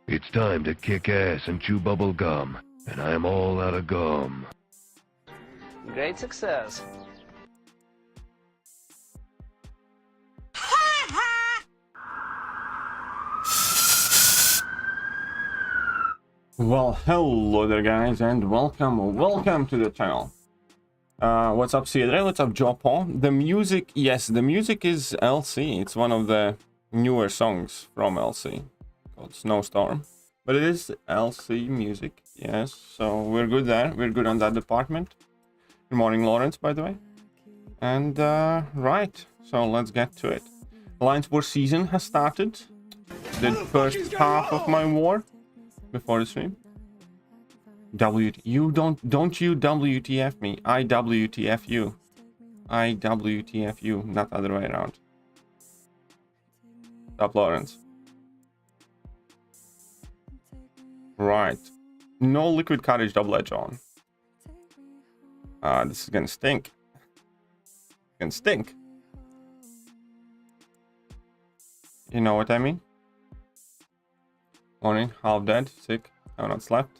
It's time to kick ass and chew bubble gum, and I'm all out of gum. Great success. Well, hello there guys, and welcome to the channel. What's up Cedre, what's up Jopo? The music, yes, the music is LC. It's one of the newer songs from LC called Snowstorm, but it is LC music, yes, so we're good there, we're good on that department. Good morning Lawrence, by the way. And right, so let's get to it. Alliance War season has started. Did first half of my war before the stream. You don't you WTF me. I WTF you. I WTF you, not the other way around. Stop Lawrence. Right. No liquid courage double edge on. This is gonna stink. It's gonna stink. You know what I mean? Morning, half dead, sick, have not slept.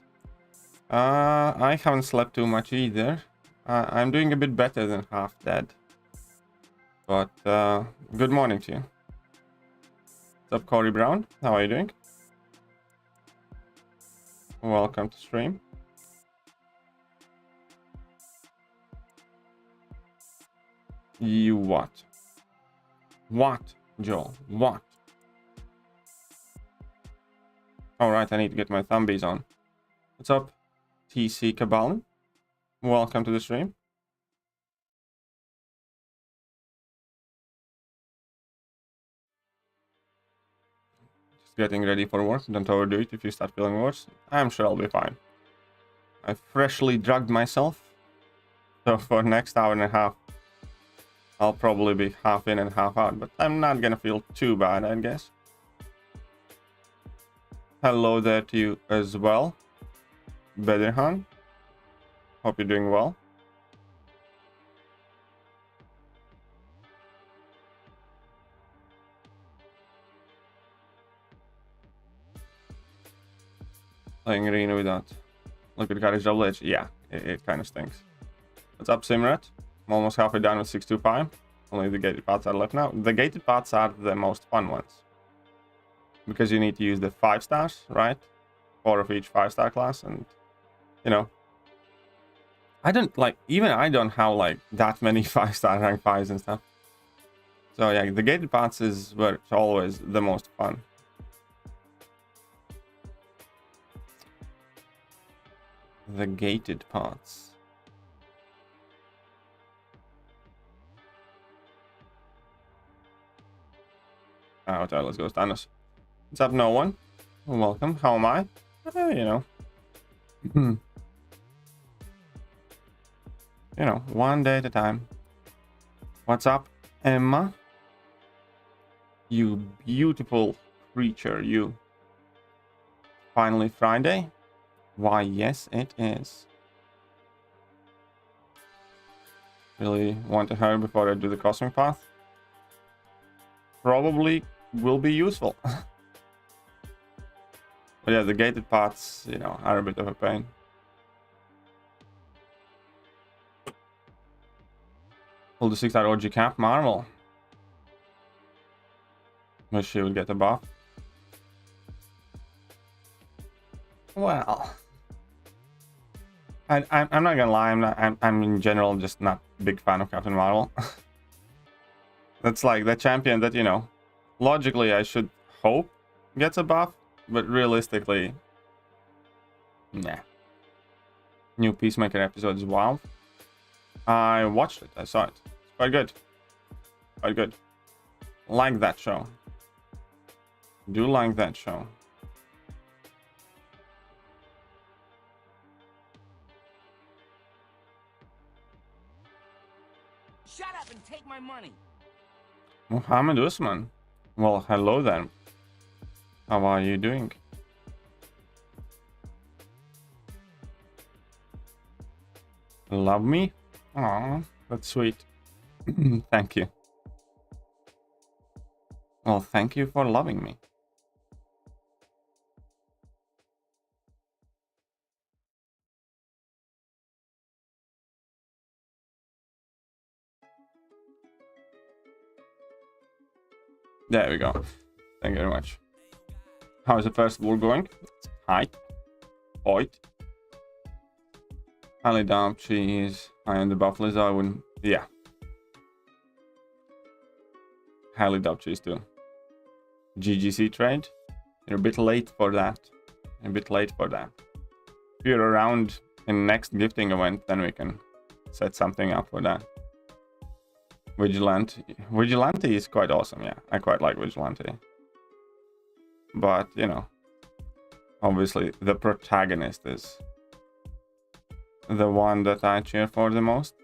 I haven't slept too much either. I'm doing a bit better than half dead. But good morning to you. What's up, Corey Brown? How are you doing? Welcome to stream. You what? What, Joel? What? Alright, I need to get my thumbies on. What's up, TC Kabbalan? Welcome to the stream. Just getting ready for work. Don't overdo it if you start feeling worse. I'm sure I'll be fine. I freshly drugged myself. So for next hour and a half, I'll probably be half in and half out. But I'm not gonna feel too bad, I guess. Hello there to you as well, Bedirhan. Hope you're doing well. Playing arena without liquid courage double edge. Yeah, it kind of stinks. What's up, Simrat? I'm almost halfway done with 625. Only the gated paths are left now. The gated paths are the most fun ones, because you need to use the 5 stars, right? 4 of each 5-star class, and you know, I don't have like that many 5-star rank 5s and stuff. So yeah, the gated paths is where it's always the most fun. The gated paths. Okay, let's go Thanos. What's up, no one? Welcome. How am I? You know. You know, one day at a time. What's up, Emma? You beautiful creature, you. Finally Friday? Why, yes, it is. Really want to hurry before I do the cosmic path? Probably will be useful. But yeah, the gated paths, you know, are a bit of a pain. Hold the 6-star OG cap, Marvel. Wish she would get a buff. Well, I'm not gonna lie, I'm in general just not a big fan of Captain Marvel. That's like the champion that, you know, logically I should hope gets a buff, but realistically, nah. New Peacemaker episode is wild. I watched it, I saw it. It's quite good. Quite good. Like that show. Do like that show. Shut up and take my money. Mohammed Usman. Well, hello then. How are you doing? Love me? Aw, that's sweet. Thank you. Well, thank you for loving me. There we go. Thank you very much. How is the festival going? Hi. Point. Highly doubt she is high on the buff list. I wouldn't. Yeah. Highly doubt she is too. GGC trade. You're a bit late for that. A bit late for that. If you're around in next gifting event, then we can set something up for that. Vigilante is quite awesome. Yeah, I quite like Vigilante. But, you know, obviously the protagonist is the one that I cheer for the most.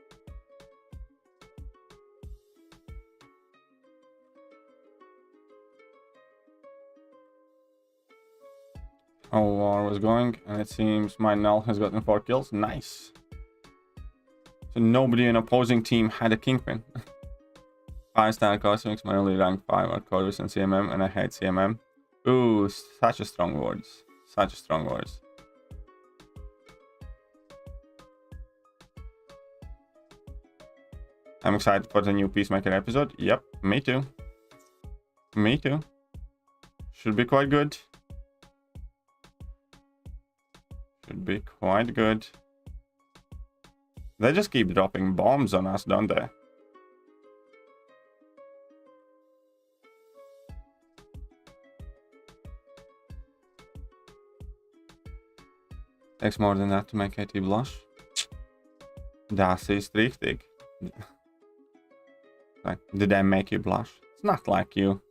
How war was going, and it seems my null has gotten 4 kills. Nice. So nobody in opposing team had a kingpin. 5-star cosmics, my only rank 5 are Corvus and CMM, and I hate CMM. Ooh, such a strong words. Such strong words. I'm excited for the new Peacemaker episode. Yep, me too. Me too. Should be quite good. Should be quite good. They just keep dropping bombs on us, don't they? Takes more than that to make Katie blush. Das ist richtig. Like, did I make you blush? It's not like you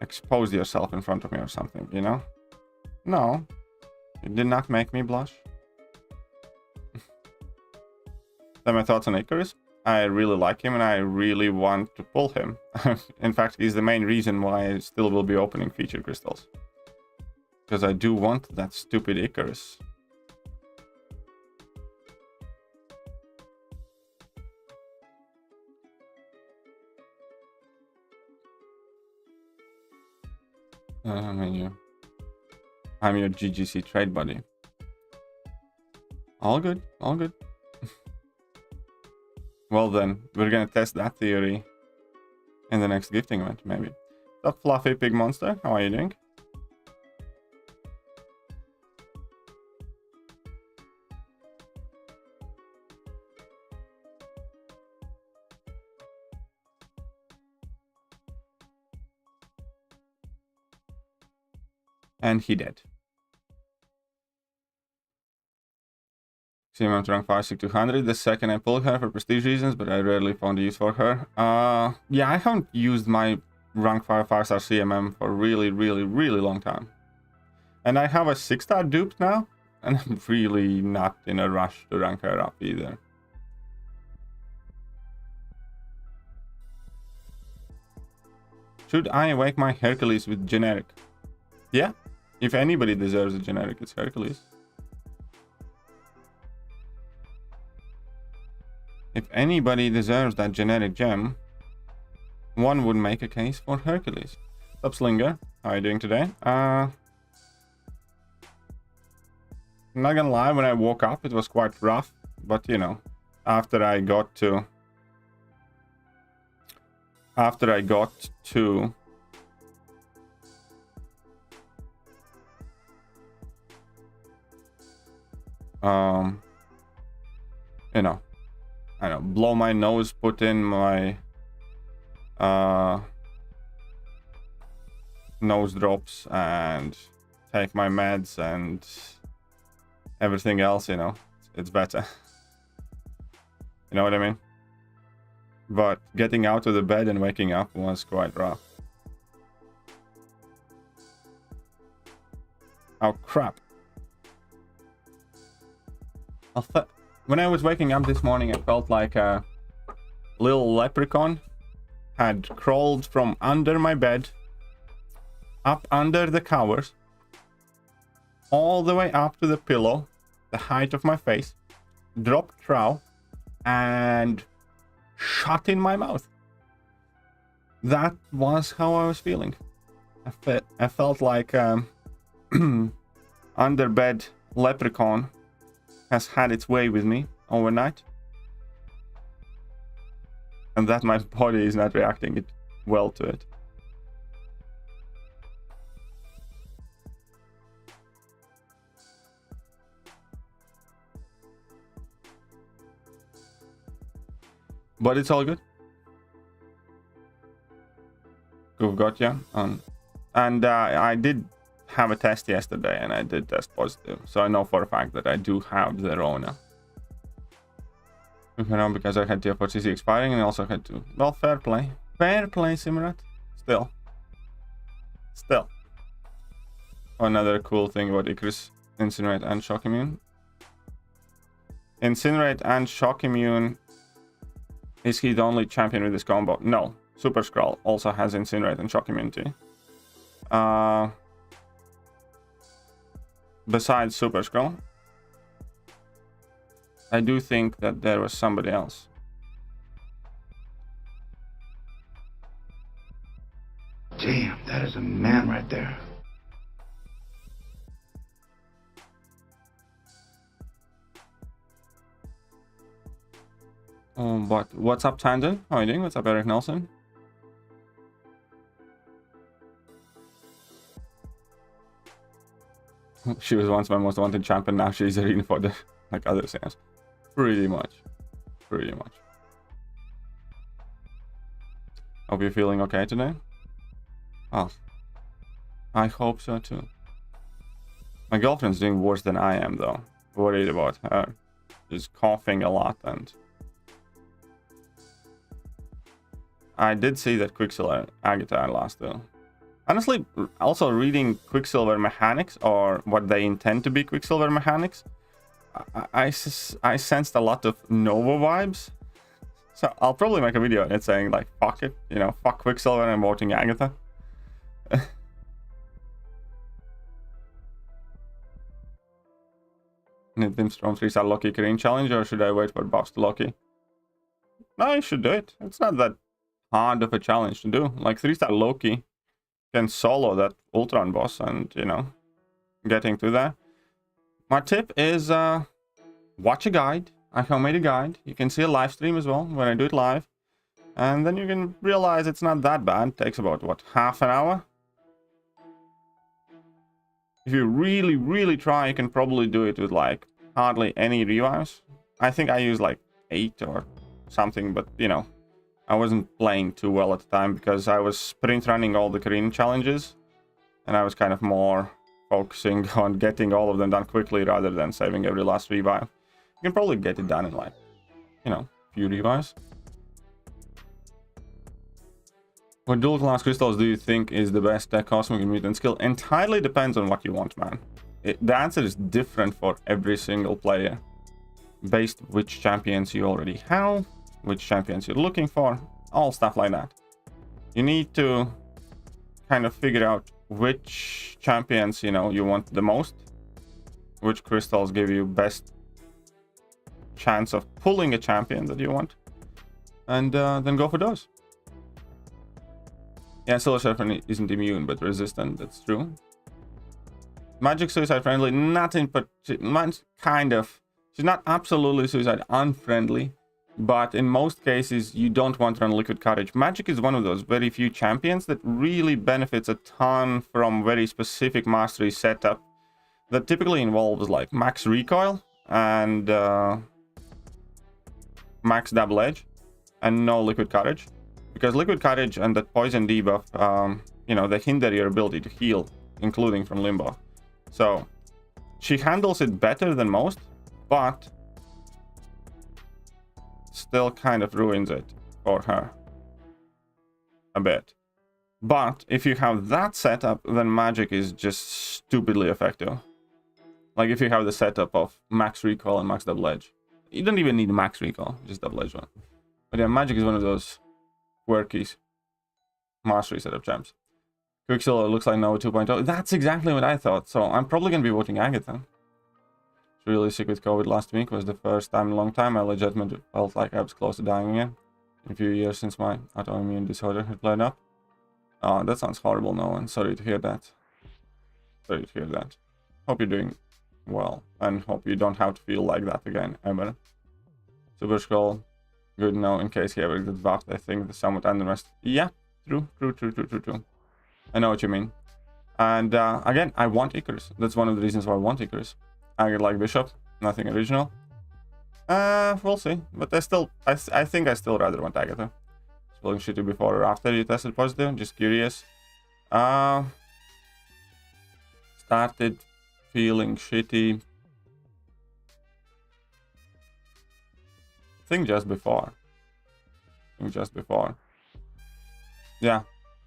exposed yourself in front of me or something, you know? No, you did not make me blush. Then my thoughts on Icarus. I really like him and I really want to pull him. In fact, he's the main reason why I still will be opening feature crystals. Because I do want that stupid Icarus. I'm your GGC trade buddy. All good, all good. Well then, we're gonna test that theory in the next gifting event, maybe. What's up, Fluffy Pig Monster? How are you doing? And he did. I'm to rank 5, 200. The second I pulled her for prestige reasons, but I rarely found a use for her. Yeah, I haven't used my rank 5 5-star CMM for a really long time. And I have a 6-star dupe now, and I'm really not in a rush to rank her up either. Should I awake my Hercules with generic? Yeah, if anybody deserves a generic, it's Hercules. If anybody deserves that generic gem, one would make a case for Hercules. What's up, Slinger? How are you doing today? I'm not gonna lie, when I woke up, it was quite rough. But, you know, after I got to... you know, I don't know, blow my nose, put in my nose drops and take my meds and everything else, you know, it's better. You know what I mean? But getting out of the bed and waking up was quite rough. Oh crap. When I was waking up this morning, I felt like a little leprechaun had crawled from under my bed up under the covers, all the way up to the pillow, the height of my face, dropped trow, and shut in my mouth. That was how I was feeling. I felt like underbed leprechaun has had its way with me overnight, and that my body is not reacting well to it. But it's all good. We've got you on. And I did have a test yesterday, and I did test positive. So I know for a fact that I do have the Rona. You know, because I had TF4CC expiring, and I also had to... Well, fair play. Fair play, Simrat. Still. Another cool thing about Icarus, Incinerate and Shock Immune. Incinerate and Shock Immune... Is he the only champion with this combo? No. Super Skrull also has Incinerate and Shock Immunity. Besides Super Skrull, I do think that there was somebody else. Damn, that is a man right there. But what's up, Tandon? How are you doing? What's up, Eric Nelson? She was once my most wanted champion, now she's arena fodder, like other Saiyans. Pretty much. Hope you're feeling okay today. Oh, I hope so too. My girlfriend's doing worse than I am though. Worried about her. She's coughing a lot, and I did see that Quicksilver Agatha lost though. Honestly, also reading Quicksilver mechanics, or what they intend to be Quicksilver mechanics, I sensed a lot of Nova vibes. So I'll probably make a video on it saying like, fuck it, you know, fuck Quicksilver and voting Agatha. Need them Storm 3-star Loki Green challenge, or should I wait for buffs to Loki? No, you should do it. It's not that hard of a challenge to do. Like 3-star Loki can solo that Ultron boss, and you know, getting to that. My tip is watch a guide. I have made a guide. You can see a live stream as well when I do it live, and then you can realize it's not that bad. It takes about what, half an hour. If you really try, you can probably do it with like hardly any revives. I think I used like 8 or something, but you know, I wasn't playing too well at the time because I was sprint running all the Korean challenges, and I was kind of more focusing on getting all of them done quickly rather than saving every last revive. You can probably get it done in like, you know, few revives. What dual class crystals do you think is the best cosmic mutant skill? Entirely depends on what you want, man. The answer is different for every single player, based which champions you already have, which champions you're looking for, all stuff like that. You need to kind of figure out which champions, you know, you want the most, which crystals give you best chance of pulling a champion that you want, and then go for those. Yeah, Silver Surfer isn't immune but resistant, that's true. Magic suicide friendly, not in particular, kind of. She's not absolutely suicide unfriendly, but in most cases you don't want to run Liquid Courage. Magic is one of those very few champions that really benefits a ton from very specific mastery setup that typically involves like max recoil and max double edge and no Liquid Courage, because Liquid Courage and that poison debuff, you know, they hinder your ability to heal, including from limbo. So she handles it better than most, but still kind of ruins it for her a bit. But if you have that setup, then magic is just stupidly effective. Like if you have the setup of max recoil and max double edge, you don't even need max recoil, just double edge one. But yeah, magic is one of those quirky mastery setup champs. Quicksilver looks like Nova 2.0. That's exactly what I thought. So I'm probably going to be voting Agatha. It's really sick with COVID last week. Was the first time in a long time I legitimately felt like I was close to dying again. In a few years since my autoimmune disorder had played up. Oh, that sounds horrible, Nolan. Sorry to hear that. Sorry to hear that. Hope you're doing well. And hope you don't have to feel like that again, ever. Super Skull. Good to know in case he ever gets buffed. I think the somewhat underestimated. Yeah, true. I know what you mean. And again, I want Icarus. That's one of the reasons why I want Icarus. I like Bishop, nothing original. We'll see. But I think I still rather want Agatha. Feeling shitty before or after you tested positive? Just curious. Started feeling shitty. I think just before. Yeah.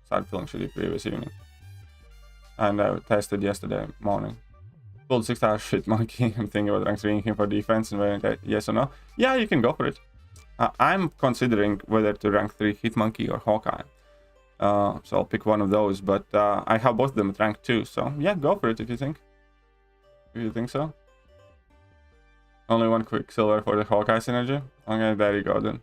Started feeling shitty previous evening. And I tested yesterday morning. Pulled 6-star shit monkey. I'm thinking about rank 3 him for defense and whether yes or no. Yeah, you can go for it. I'm considering whether to rank 3 hit monkey or Hawkeye. So I'll pick one of those, but I have both of them at rank 2, so yeah, go for it if you think. If you think so. Only one Quicksilver for the Hawkeye synergy. Okay, there you go then.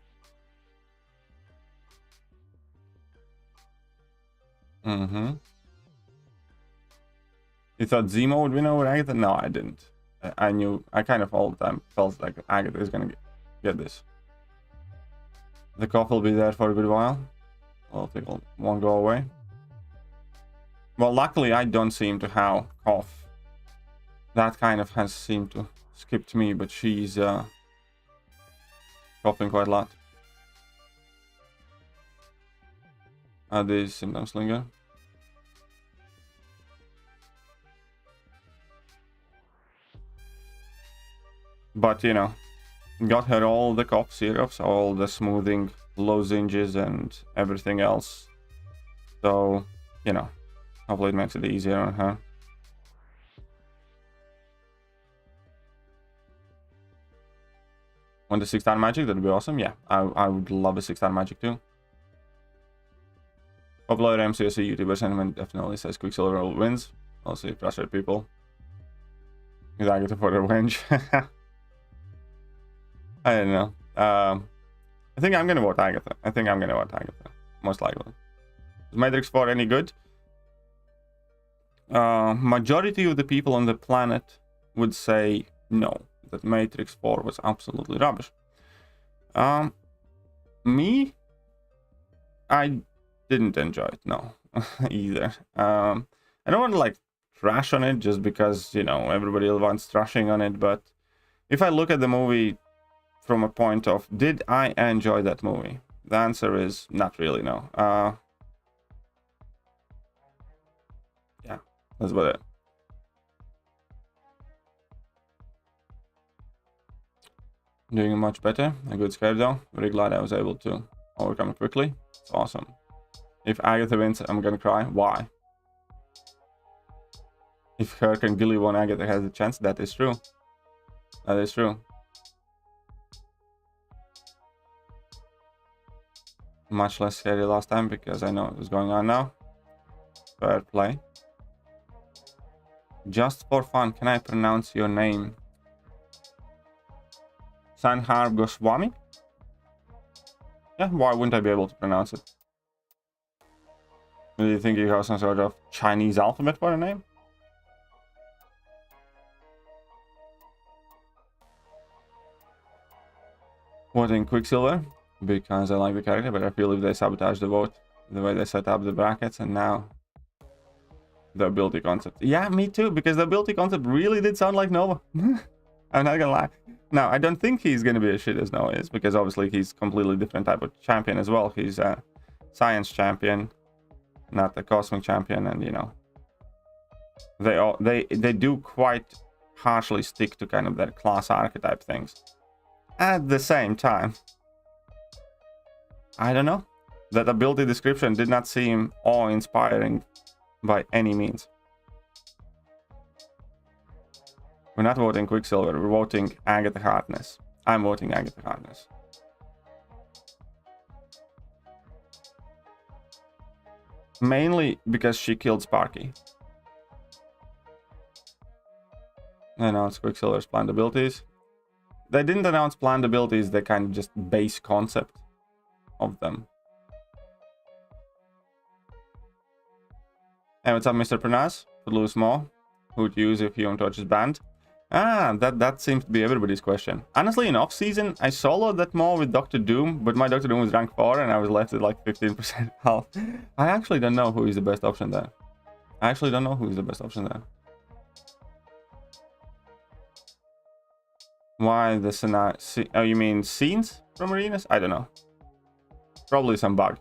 You thought Zemo would win over Agatha? No, I didn't. I kind of all the time felt like Agatha is gonna get this. The cough will be there for a good while. Well, it won't go away. Well, luckily I don't seem to have cough. That kind of has seemed to skip me, but she's coughing quite a lot. Are these symptoms linger? But, you know, got her all the cough syrups, all the smoothing lozenges and everything else. So, you know, hopefully it makes it easier on her. Want a 6-star magic? That'd be awesome. Yeah, I would love a 6-star magic too. Popular MCOC YouTuber sentiment definitely says Quicksilver wins. Also, frustrate people. Is Agatha for revenge? I don't know. I think I'm gonna vote Agatha. Most likely. Is Matrix 4 any good? Majority of the people on the planet would say no. That Matrix 4 was absolutely rubbish. Me? I didn't enjoy it, no. Either. I don't want to like trash on it just because, you know, everybody wants trashing on it, but if I look at the movie from a point of, did I enjoy that movie? The answer is not really, no. Yeah, that's about it. Doing much better. A good scare though. Very glad I was able to overcome it quickly. It's awesome. If Agatha wins, I'm gonna cry. Why? If Herc and Gilly won, Agatha has a chance. That is true. That is true. Much less scary last time because I know what was going on now. Fair play. Just for fun, can I pronounce your name? Sanhar Goswami? Yeah, why wouldn't I be able to pronounce it? Do you think you have some sort of Chinese alphabet for a name? What in Quicksilver? Because I like the character, but I feel if they sabotage the vote, the way they set up the brackets, and now the ability concept. Yeah, me too, because the ability concept really did sound like Nova. I'm not gonna lie. Now, I don't think he's gonna be as shit as Nova is, because obviously he's completely different type of champion as well. He's a science champion, not a cosmic champion, and you know, they do quite harshly stick to kind of their class archetype things. At the same time, I don't know. That ability description did not seem awe-inspiring by any means. We're not voting Quicksilver, we're voting Agatha Harkness. I'm voting Agatha Harkness. Mainly because she killed Sparky. They announced Quicksilver's planned abilities. They didn't announce planned abilities, they kind of just base concept of them. Hey, what's up, Mr. Pranaz? Footloose More. Who'd use if Human Torch is banned? Ah, that seems to be everybody's question. Honestly, in off-season, I soloed that Maw with Dr. Doom, but my Dr. Doom was rank 4 and I was left with like 15% health. I actually don't know who is the best option there. Why the scenario? Oh, you mean scenes from arenas? I don't know. Probably some bug.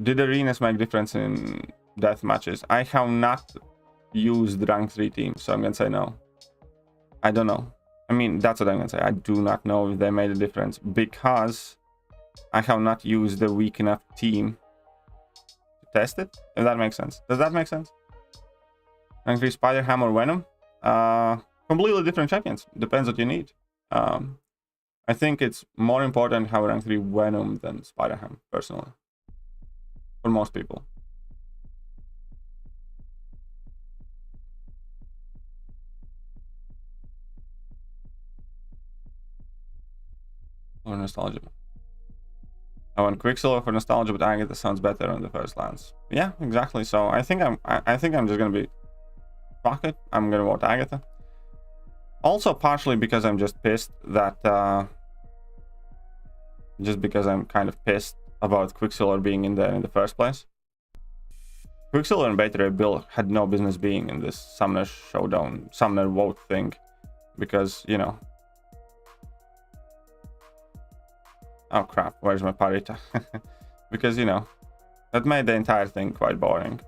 Did arenas make difference in death matches? I have not used rank 3 teams, so I'm gonna say no. I don't know. I mean, that's what I'm gonna say. I do not know if they made a difference because I have not used the weak enough team to test it. If that makes sense. Does that make sense? Rank 3 Spider Ham or Venom? Completely different champions. Depends what you need. I think it's more important to have rank 3 Venom than Spider Ham, personally. For most people. Or nostalgia. I want Quicksilver for nostalgia, but Agatha sounds better on the first glance. Yeah, exactly. So I think I'm just gonna be fuck it. I'm gonna vote Agatha. Also partially because I'm just pissed that just because I'm kind of pissed about Quicksilver being in there in the first place. Quicksilver and Beta Ray Bill had no business being in this Summoner Showdown, Summoner vote thing, because, you know. Oh crap, where's my Parita? Because, you know, that made the entire thing quite boring.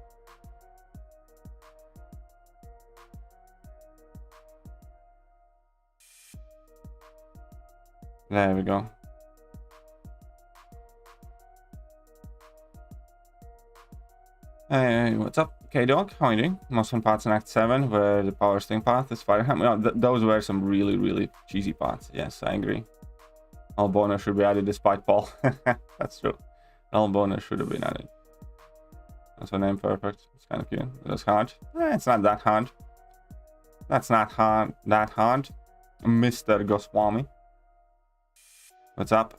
There we go. Hey, what's up, K-Dog? How are you doing? Most fun parts in Act 7, where the power sting path is Fireham. No, those were some really, really cheesy parts. Yes, I agree. Albona should be added despite Paul. That's true. Albona should have been added. That's her name perfect. It's kind of cute. It's hard. It's not that hard. That's not hard. That hard. Mr. Goswami. What's up?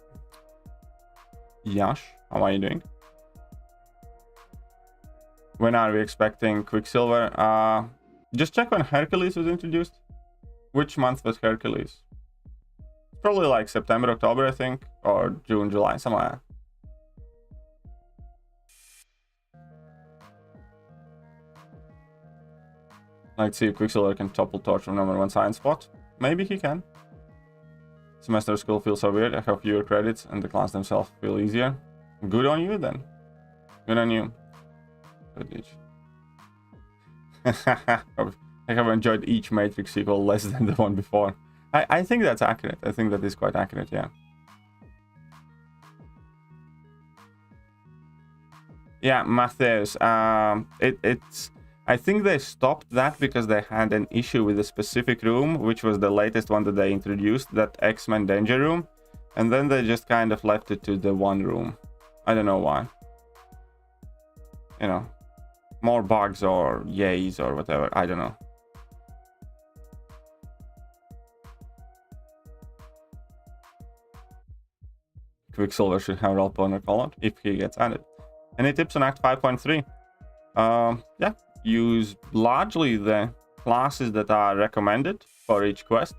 Yash, how are you doing? When are we expecting Quicksilver? Just check when Hercules was introduced. Which month was Hercules? Probably like September, October, I think, or June, July, something like that. Let's see if Quicksilver can topple Torch from #1 science spot. Maybe he can. Semester school feels so weird. I have fewer credits and the class themselves feel easier. Good on you then. Good on you. Good. I have enjoyed each Matrix sequel less than the one before. I think that's accurate. I think that is quite accurate, yeah. Yeah, Matthews. It's. I think they stopped that because they had an issue with a specific room, which was the latest one that they introduced, that X-Men Danger Room, and then they just kind of left it to the one room. I don't know why. You know, more bugs or yays or whatever. I don't know. Quicksilver should have Ralph Bonner call out if he gets added. Any tips on Act 5.3? Yeah, use largely the classes that are recommended for each quest.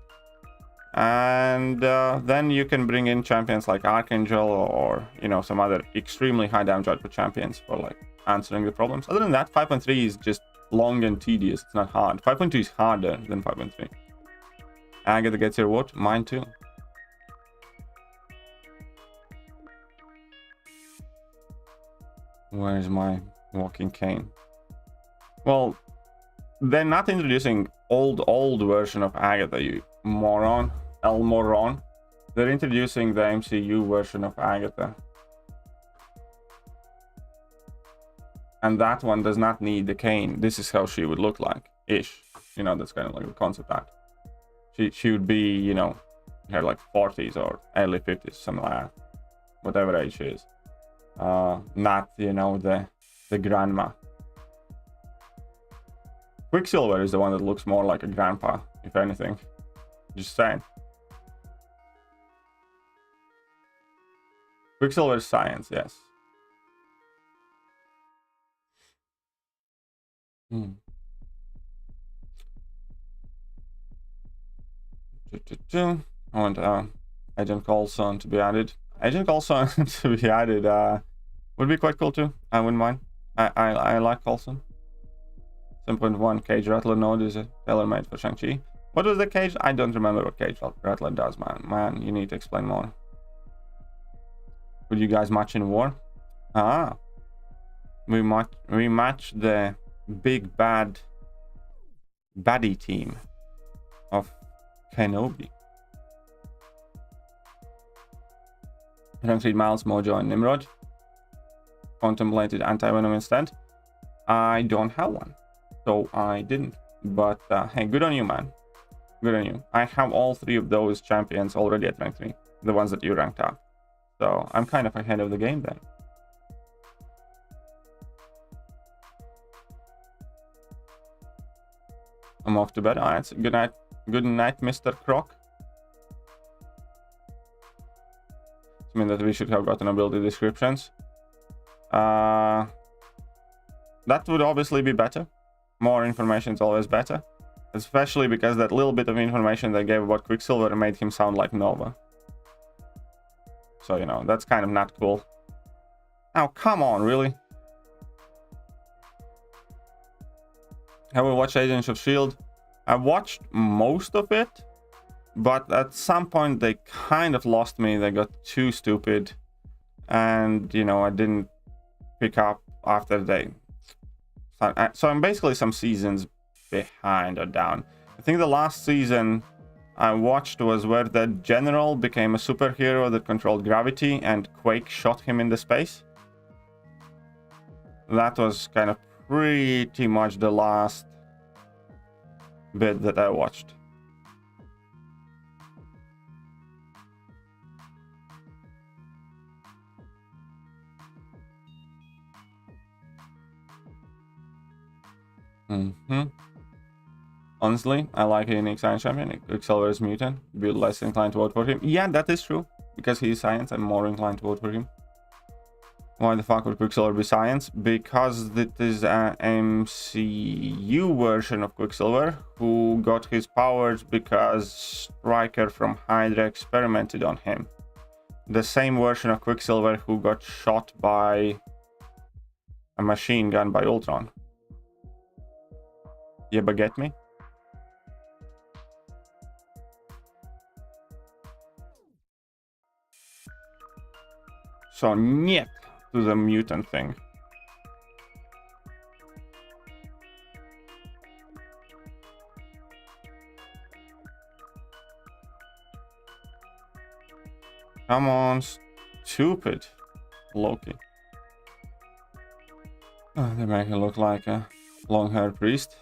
And then you can bring in champions like Archangel or, you know, some other extremely high damage output champions for like answering the problems. Other than that, 5.3 is just long and tedious. It's not hard. 5.2 is harder than 5.3. Agatha gets your vote. Mine too. Where's my walking cane? Well, they're not introducing old version of Agatha, you moron. El moron. They're introducing the MCU version of Agatha. And that one does not need the cane. This is how she would look like, ish. You know, that's kind of like the concept art. She would be, you know, her like 40s or early 50s, something like that. Whatever age she is. not, you know, the grandma. Quicksilver is the one that looks more like a grandpa, if anything. Just saying. Quicksilver is science, yes. I want Agent Coulson to be added. Agent Coulson to be added would be quite cool too. I wouldn't mind. I like Coulson. 7.1 Cage Rattler node is tailor-made for Shang-Chi. What was the cage? I don't remember what Cage Rattler does, man. Man, you need to explain more. Would you guys match in war? Ah. We match the big bad baddie team of Kenobi. Rank 3 Miles, Mojo, and Nimrod. Contemplated anti-venom instead. I don't have one, so I didn't. But hey, good on you, man. Good on you. I have all 3 of those champions already at rank 3. The ones that you ranked up. So I'm kind of ahead of the game then. I'm off to bed. Alright, good night. Good night, Mr. Croc. I mean that we should have gotten ability descriptions. That would obviously be better. More information is always better. Especially because that little bit of information they gave about Quicksilver made him sound like Nova. So, you know, that's kind of not cool. Oh, come on, really? Have we watched Agents of S.H.I.E.L.D.? I watched most of it, but at some point they kind of lost me. They got too stupid, and you know, I didn't pick up after they. So I'm basically some seasons behind or down. I think the last season I watched was where the general became a superhero that controlled gravity and Quake shot him into space. That was kind of pretty much the last bit that I watched. Honestly, I like a unique science champion. Quicksilver is mutant. Be less inclined to vote for him. Yeah, that is true. Because he is science, I'm more inclined to vote for him. Why the fuck would Quicksilver be science? Because it is an MCU version of Quicksilver who got his powers because Stryker from Hydra experimented on him. The same version of Quicksilver who got shot by a machine gun by Ultron. Yeah, but get me? So, niet to the mutant thing. Come on, stupid Loki. They make her look like a long-haired priest.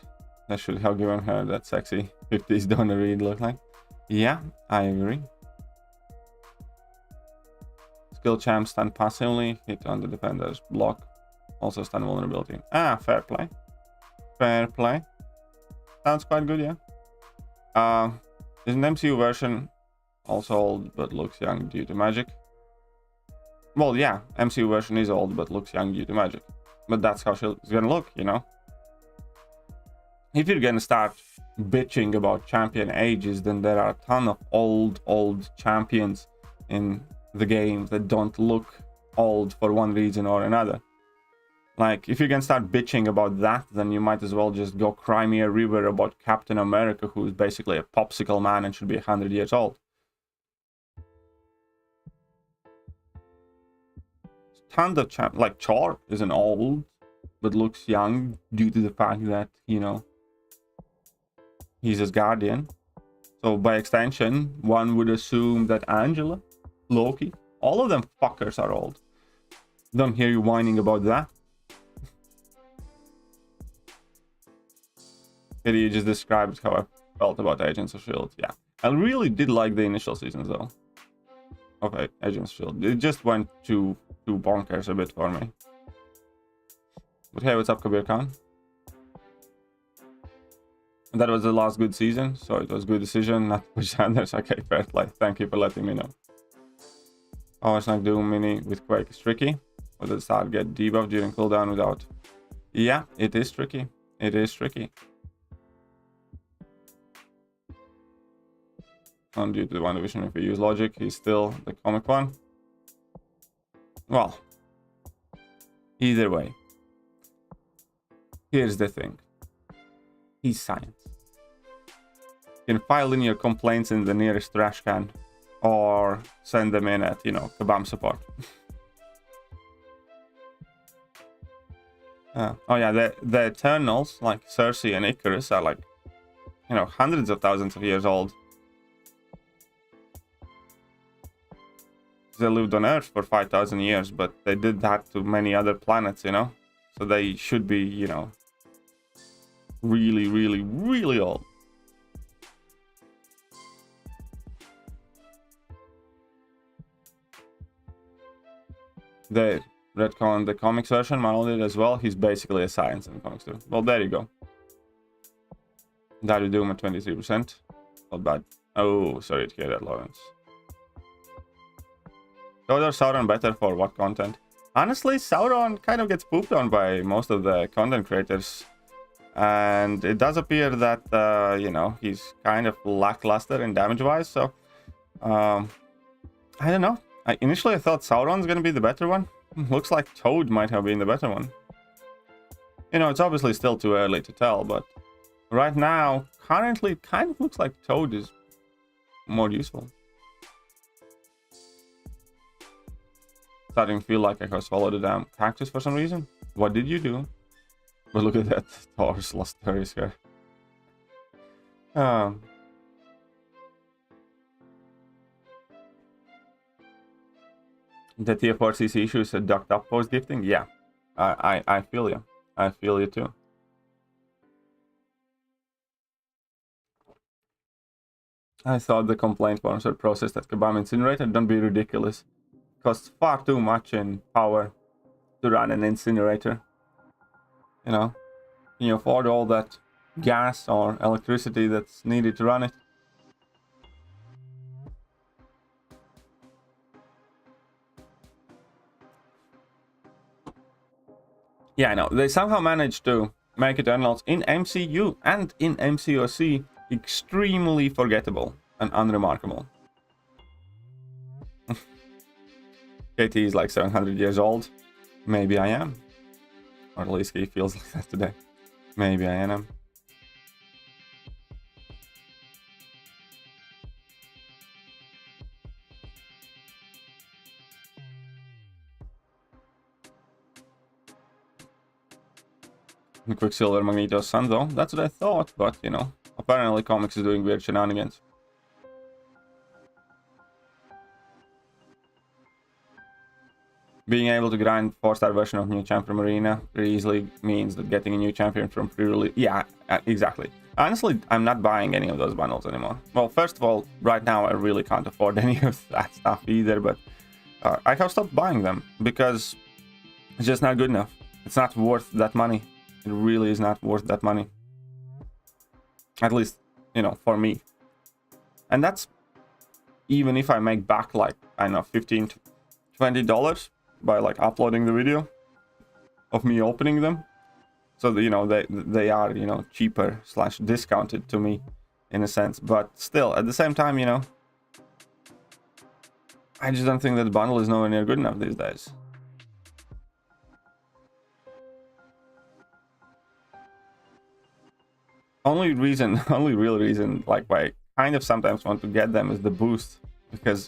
That should have given her that sexy 50s Donna Reed look like. Yeah, I agree. Skill champ stand passively, hit on the defender's block. Also stand vulnerability. Ah, fair play. Fair play. Sounds quite good, yeah. Is an MCU version also old but looks young due to magic? Well, yeah, MCU version is old but looks young due to magic. But that's how she's gonna look, you know? If you're gonna start bitching about champion ages, then there are a ton of old champions in the game that don't look old for one reason or another. Like, if you can start bitching about that, then you might as well just go cry me a river about Captain America, who's basically a popsicle man and should be 100 years old. Tons of champ, like Chor isn't old, but looks young due to the fact that, you know, he's his guardian. So by extension, one would assume that Angela, Loki, all of them fuckers are old. Don't hear you whining about that. You just described how I felt about Agents of S.H.I.E.L.D. Yeah, I really did like the initial seasons though of Agent's Shield. It just went too bonkers a bit for me. But hey, what's up, Khan? That was the last good season, so it was good decision not to push Anders. Okay, fair play. Thank you for letting me know. Always like Doom Mini with Quake is tricky. Or does start get debuff during cooldown without? Yeah, it is tricky. It is tricky. And due to the one division, if we use logic, he's still the comic one. Well, either way. Here's the thing. He's science. You can file in your complaints in the nearest trash can or send them in at, you know, Kabam support. Oh yeah, the Eternals, like Cersei and Icarus, are like, you know, hundreds of thousands of years old. They lived on Earth for 5,000 years, but they did that to many other planets, you know? So they should be, you know, really, really, really old. The Redcon, the comics version, Marlon did as well. He's basically a science in the comics too. Well, there you go. That will do him at 23%. Not bad. Oh, sorry to hear that, Lawrence. So are Sauron better for what content? Honestly, Sauron kind of gets pooped on by most of the content creators. And it does appear that, you know, he's kind of lackluster in damage-wise. So, I don't know. Initially, I thought Sauron's going to be the better one. Looks like Toad might have been the better one. You know, it's obviously still too early to tell, but right now, currently, it kind of looks like Toad is more useful. Starting to feel like I have swallowed a damn cactus for some reason. What did you do? But look at that. Thor's lost Thor's here. The tier 4 CC issues ducked up post gifting? Yeah. I feel you. I feel you too. I thought the complaint forms were processed at Kabam Incinerator. Don't be ridiculous. Costs far too much in power to run an incinerator. You know, can you afford all that gas or electricity that's needed to run it? Yeah, I know. They somehow managed to make Eternals in MCU and in MCOC extremely forgettable and unremarkable. KT is like 700 years old. Maybe I am. Or at least he feels like that today. Maybe I am. Quicksilver Magneto's son though. That's what I thought, but you know, apparently comics is doing weird shenanigans. Being able to grind 4-star version of new champion arena pretty easily means that getting a new champion from pre-release. Yeah, exactly. Honestly, I'm not buying any of those bundles anymore. Well, first of all, right now I really can't afford any of that stuff either, but I have stopped buying them because it's just not good enough. It's not worth that money. It really is not worth that money. At least, you know, for me. And that's even if I make back like, I don't know, $15 to $20 by like uploading the video of me opening them. So that, you know, they are, you know, cheaper / discounted to me in a sense. But still, at the same time, you know, I just don't think that the bundle is nowhere near good enough these days. Only real reason, like why I kind of sometimes want to get them is the boost.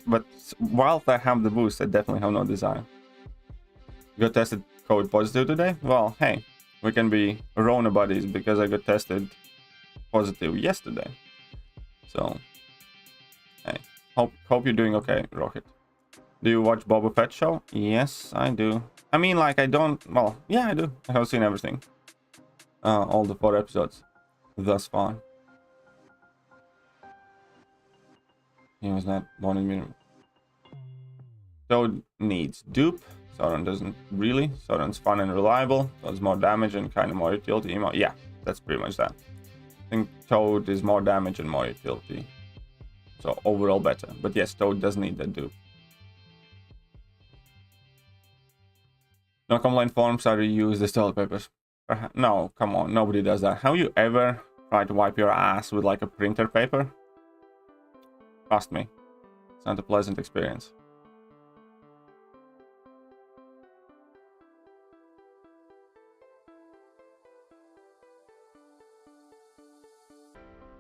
But whilst I have the boost, I definitely have no desire. Got tested COVID positive today? Well, hey, we can be Rona buddies because I got tested positive yesterday. So, hey, hope you're doing okay, Rocket. Do you watch Boba Fett show? Yes, I do. I mean, like, I don't, well, yeah, I do. I have seen everything. All the 4 episodes thus far. He was not born in minimum. Toad needs dupe. Sauron doesn't really. Sauron's fun and reliable. Does more damage and kind of more utility. Yeah, that's pretty much that. I think Toad is more damage and more utility. So overall better. But yes, Toad does need that dupe. No complaint forms are reused as toilet papers. No, come on, nobody does that. Have you ever tried to wipe your ass with like a printer paper? Trust me, it's not a pleasant experience.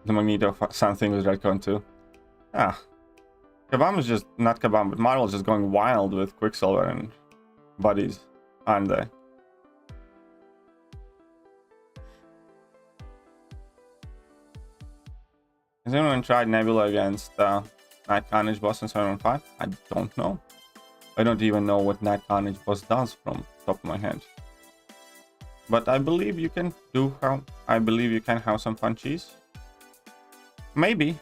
The Magneto something was retcon too. Ah, Kabam is just, not Kabam, but Marvel's just going wild with Quicksilver and buddies, aren't they? Has anyone tried Nebula against Night Carnage boss in 715? I don't know. I don't even know what Night Carnage boss does from top of my head. But I believe you can do how... I believe you can have some fun cheese. Maybe.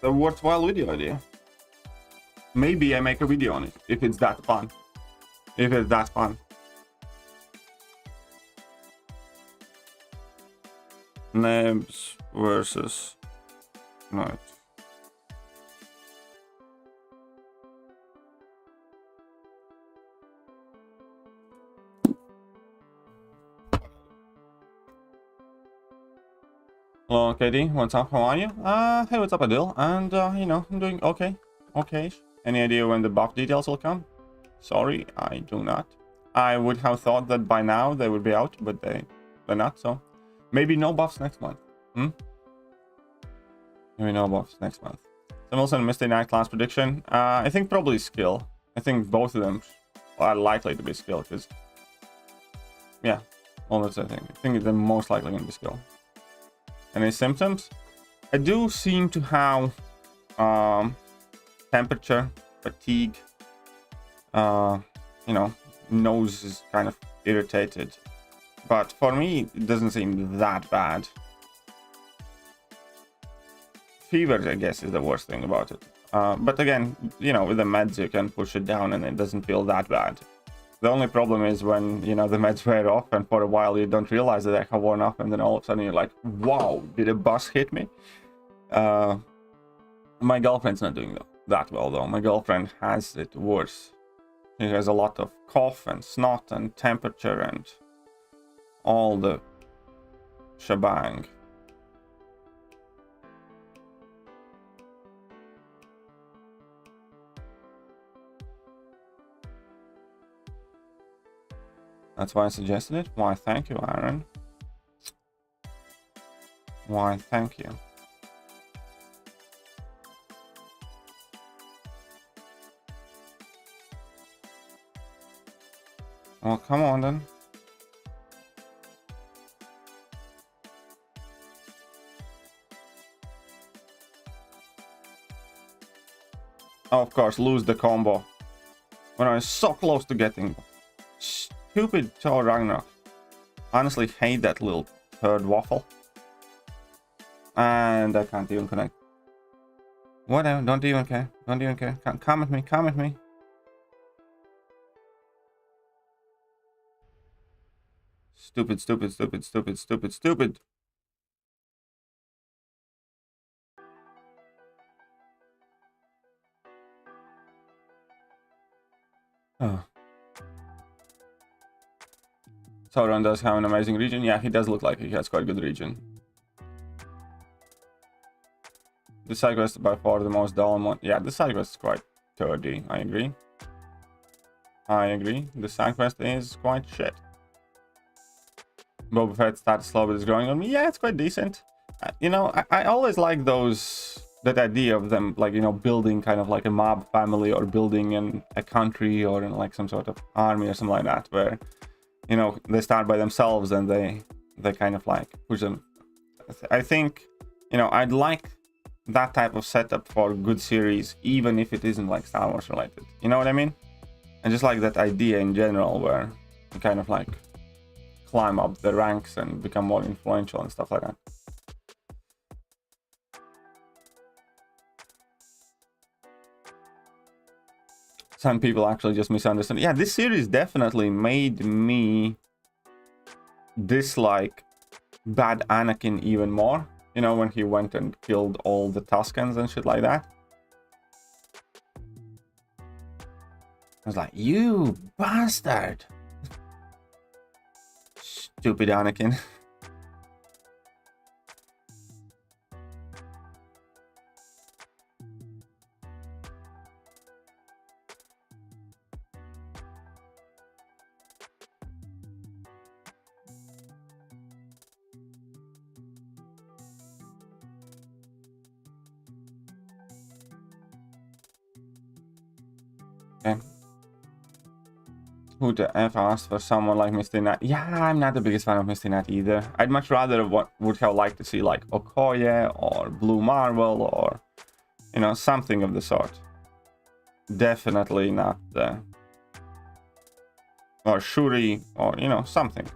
A worthwhile video idea. Maybe I make a video on it, if it's that fun. If it's that fun. Nebs versus Knight. Hello, Katie. What's up? How are you? Hey, what's up, Adil? And, you know, I'm doing okay. Okay. Any idea when the buff details will come? Sorry, I do not. I would have thought that by now they would be out, but they're not, so... Maybe no buffs next month. Maybe no buffs next month. Sam Wilson, Misty Knight class prediction. I think probably skill. I think both of them are likely to be skill, because... Yeah, all that's I think. I think they're most likely going to be skill. Any symptoms? I do seem to have temperature, fatigue, you know, nose is kind of irritated. But for me, it doesn't seem that bad. Fever, I guess, is the worst thing about it. But again, you know, with the meds, you can push it down and it doesn't feel that bad. The only problem is when, you know, the meds wear off and for a while you don't realize that they have worn off and then all of a sudden you're like, wow, did a bus hit me? My girlfriend's not doing that well though. My girlfriend has it worse. She has a lot of cough and snot and temperature and all the shebang. That's why I suggested it. Why, thank you, Aaron. Why, thank you. Well, come on then. Oh, of course, lose the combo. When I was so close to getting... Stupid Thor Ragnarok. Honestly hate that little third waffle. And I can't even connect. Whatever, don't even care. Don't even care. Come at me, come at me. Stupid, stupid, stupid, stupid, stupid, stupid. Oh. Sauron does have an amazing region. Yeah, he does look like he has quite a good region. The side quest is by far the most dull one. Yeah, the side quest is quite dirty. I agree. I agree. The side quest is quite shit. Boba Fett started slow but it's growing on me. Yeah, it's quite decent. You know, I always like that idea of them, like, you know, building kind of like a mob family or building in a country or in like some sort of army or something like that, where, you know, they start by themselves and they kind of like push them. I think, you know, I'd like that type of setup for a good series, even if it isn't like Star Wars related. You know what I mean? I just like that idea in general where you kind of like climb up the ranks and become more influential and stuff like that. some people actually just misunderstand. Yeah, this series definitely made me dislike bad Anakin even more. You know, when he went and killed all the Tuscans and shit like that. I was like, you bastard! Stupid Anakin. Okay. Who the F asked for someone like Misty Knight? Yeah, I'm not the biggest fan of Misty Knight either. I'd much rather would have liked to see like Okoye or Blue Marvel or, you know, something of the sort. Definitely not the... or Shuri or, you know, something.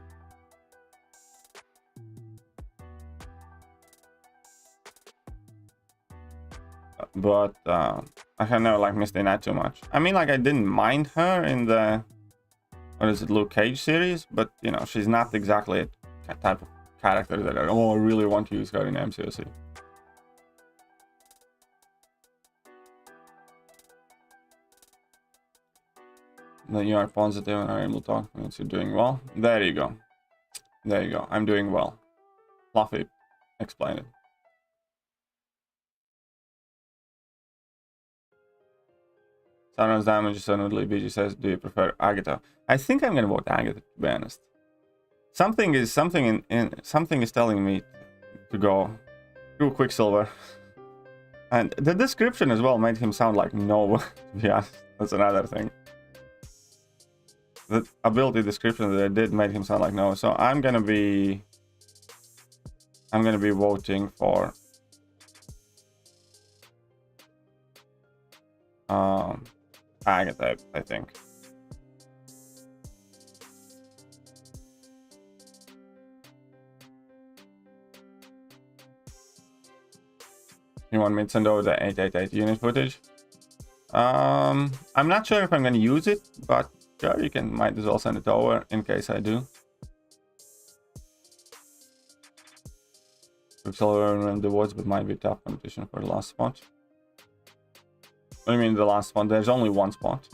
But I have never liked Misty Knight too much. I mean, like, I didn't mind her in the... what is it, Luke Cage series, but you know, she's not exactly a type of character that I really want to use her in MCOC. Then you are positive and are able to talk means you're doing well. There you go. There you go. I'm doing well. Fluffy, explain it. Sauron's damage is suddenly BG says, do you prefer Agatha? I think I'm gonna vote Agatha, to be honest. Something is telling me to go through Quicksilver. And the description as well made him sound like no, to be honest. That's another thing. The ability description that I did made him sound like no. So I'm gonna be voting for Agatha, I think. You want me to send over the 888 unit footage? I'm not sure if I'm going to use it, but sure, you might as well send it over in case I do. Quicksilver and the woods, but might be tough competition for the last spot. What do you mean the last spot? There's only one spot.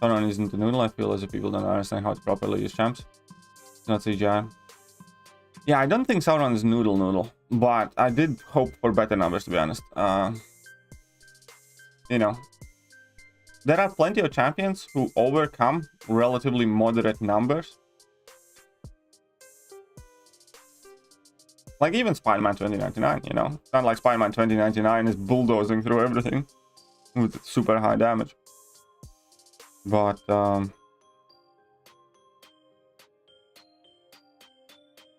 Sauron isn't a noodle. I feel as if people don't understand how to properly use champs. It's not CGI. Yeah, I don't think Sauron is noodle, but I did hope for better numbers, to be honest. You know, there are plenty of champions who overcome relatively moderate numbers. Like even Spider-Man 2099, you know? It's not like Spider-Man 2099 is bulldozing through everything with super high damage. But, I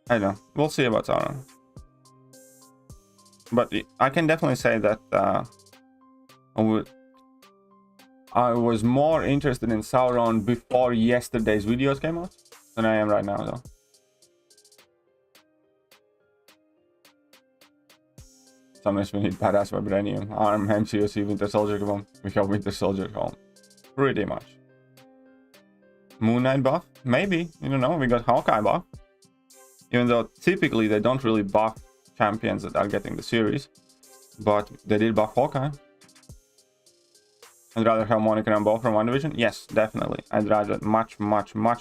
don't know. We'll see about Sauron. But I can definitely say that I was more interested in Sauron before yesterday's videos came out than I am right now, though. Sometimes we need badass vibranium, arm, MCOC, Winter Soldier come. We have Winter Soldier home. Pretty much. Moon Knight buff? Maybe. You don't know. We got Hawkeye buff. Even though typically they don't really buff champions that are getting the series. But they did buff Hawkeye. I'd rather have Monica Rambeau from WandaVision? Yes, definitely. I'd rather much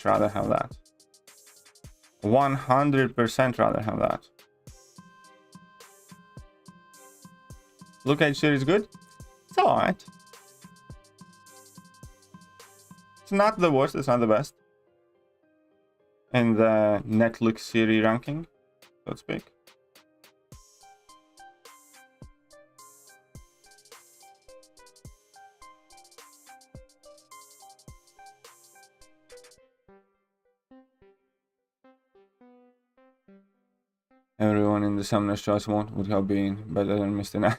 rather have that. 100% rather have that. Luke Cage series good? It's alright. It's not the worst, it's not the best. In the Netflix series ranking, so to speak. Everyone in the Summoner's Choice vote would have been better than Mr. Knight.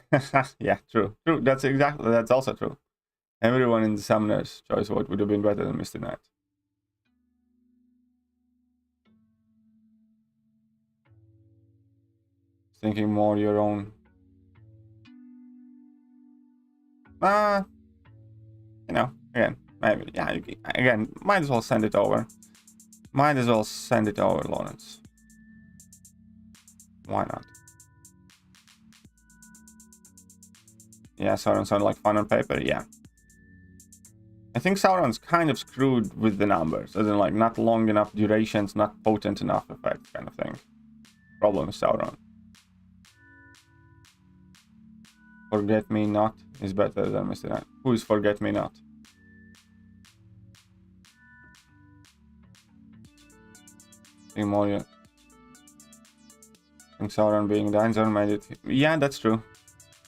Yeah, true. True. That's also true. Everyone in the Summoner's Choice vote would have been better than Mr. Knight. Thinking more your own. You know, Again, maybe. Yeah, again, might as well send it over. Might as well send it over, Lawrence. Why not? Yeah, Sauron sounded like fun on paper, yeah. I think Sauron's kind of screwed with the numbers, as in like not long enough durations, not potent enough effect kind of thing. Problem with Sauron. Forget Me Not is better than Mr. Knight. Who is Forget Me Not? Primordial. I think Sauron being dinosaur made it. Yeah, that's true.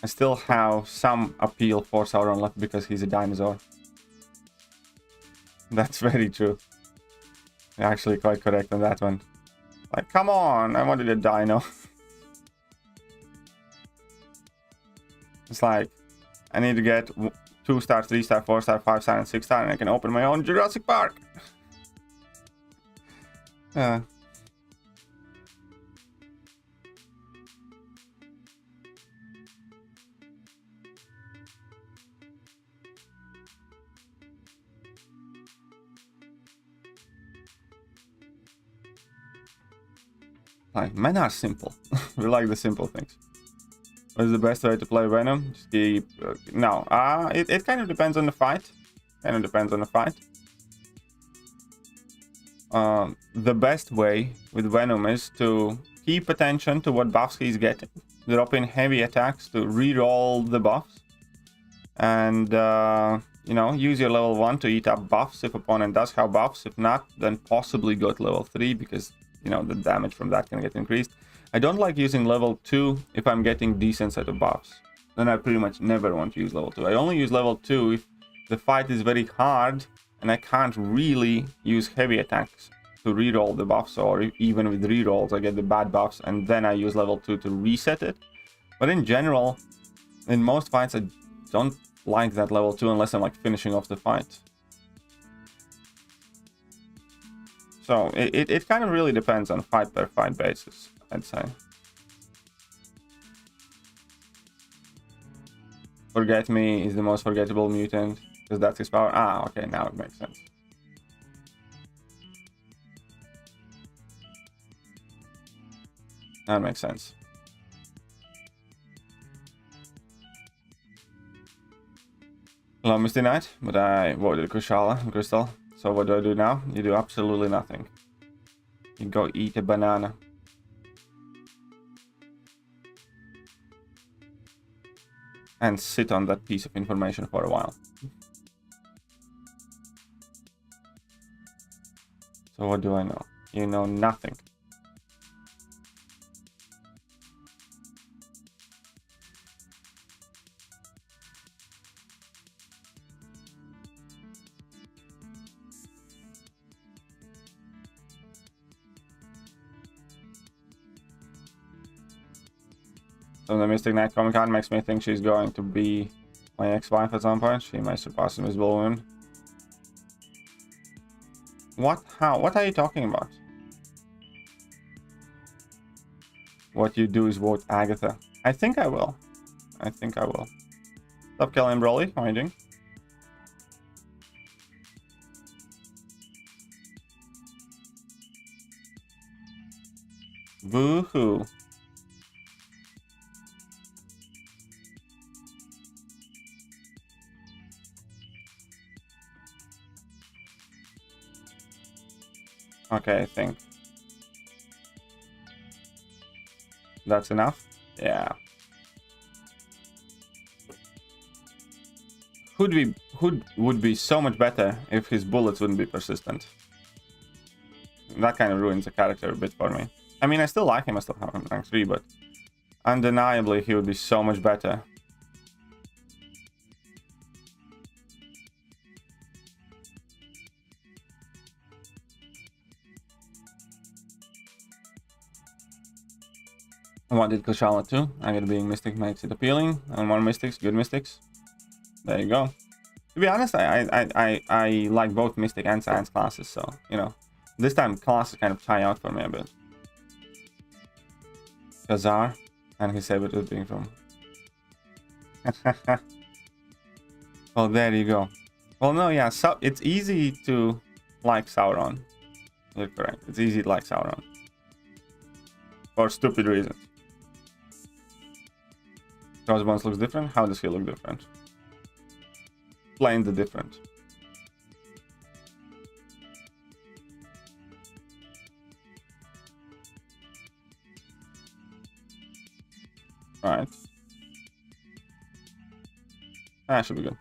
I still have some appeal for Sauron left because he's a dinosaur. That's very true. You're actually quite correct on that one. Like, come on, I wanted a dino. It's like, I need to get 2-star, 3-star, 4-star, 5-star, and 6-star, and I can open my own Jurassic Park. Like, men are simple. We like the simple things. What is the best way to play Venom? Just keep... no, it kind of depends on the fight. The best way with Venom is to keep attention to what buffs he's getting. Drop in heavy attacks to reroll the buffs. And, you know, use your level 1 to eat up buffs if opponent does have buffs. If not, then possibly go to level 3 because, you know, the damage from that can get increased. I don't like using level 2 if I'm getting decent set of buffs. Then I pretty much never want to use level 2. I only use level 2 if the fight is very hard and I can't really use heavy attacks to reroll the buffs, or even with rerolls I get the bad buffs and then I use level 2 to reset it. But in general, in most fights I don't like that level 2 unless I'm like finishing off the fight. So it kind of really depends on fight per fight basis, I'd say. Forget Me is the most forgettable mutant because that's his power. Ah, okay, now it makes sense. That makes sense. Hello, Misty Knight, but I voted Crystal. So what do I do now? You do absolutely nothing. You go eat a banana. And sit on that piece of information for a while. So what do I know? You know nothing. So the Mystic Knight Comic Con makes me think she's going to be my ex-wife at some point. She might surpass Invisible Woman. What? How? What are you talking about? What you do is vote Agatha. I think I will. I think I will. Stop killing Broly. How are you doing? Boo-hoo. Okay, I think that's enough. Yeah. Hood would be so much better if his bullets wouldn't be persistent. That kind of ruins the character a bit for me. I mean, I still like him, I still have him rank 3, but undeniably he would be so much better. I wanted Kushala too. I get being Mystic makes it appealing. And more Mystics, good Mystics. There you go. To be honest, I like both Mystic and Science classes, so, you know. This time, classes kind of tie out for me a bit. Khazar and his saber-tooth being from... Oh, there you go. Well, no, yeah, so it's easy to like Sauron. You're correct. It's easy to like Sauron. For stupid reasons. Crossbones looks different. How does he look different? Plain the different. Alright. That should be good.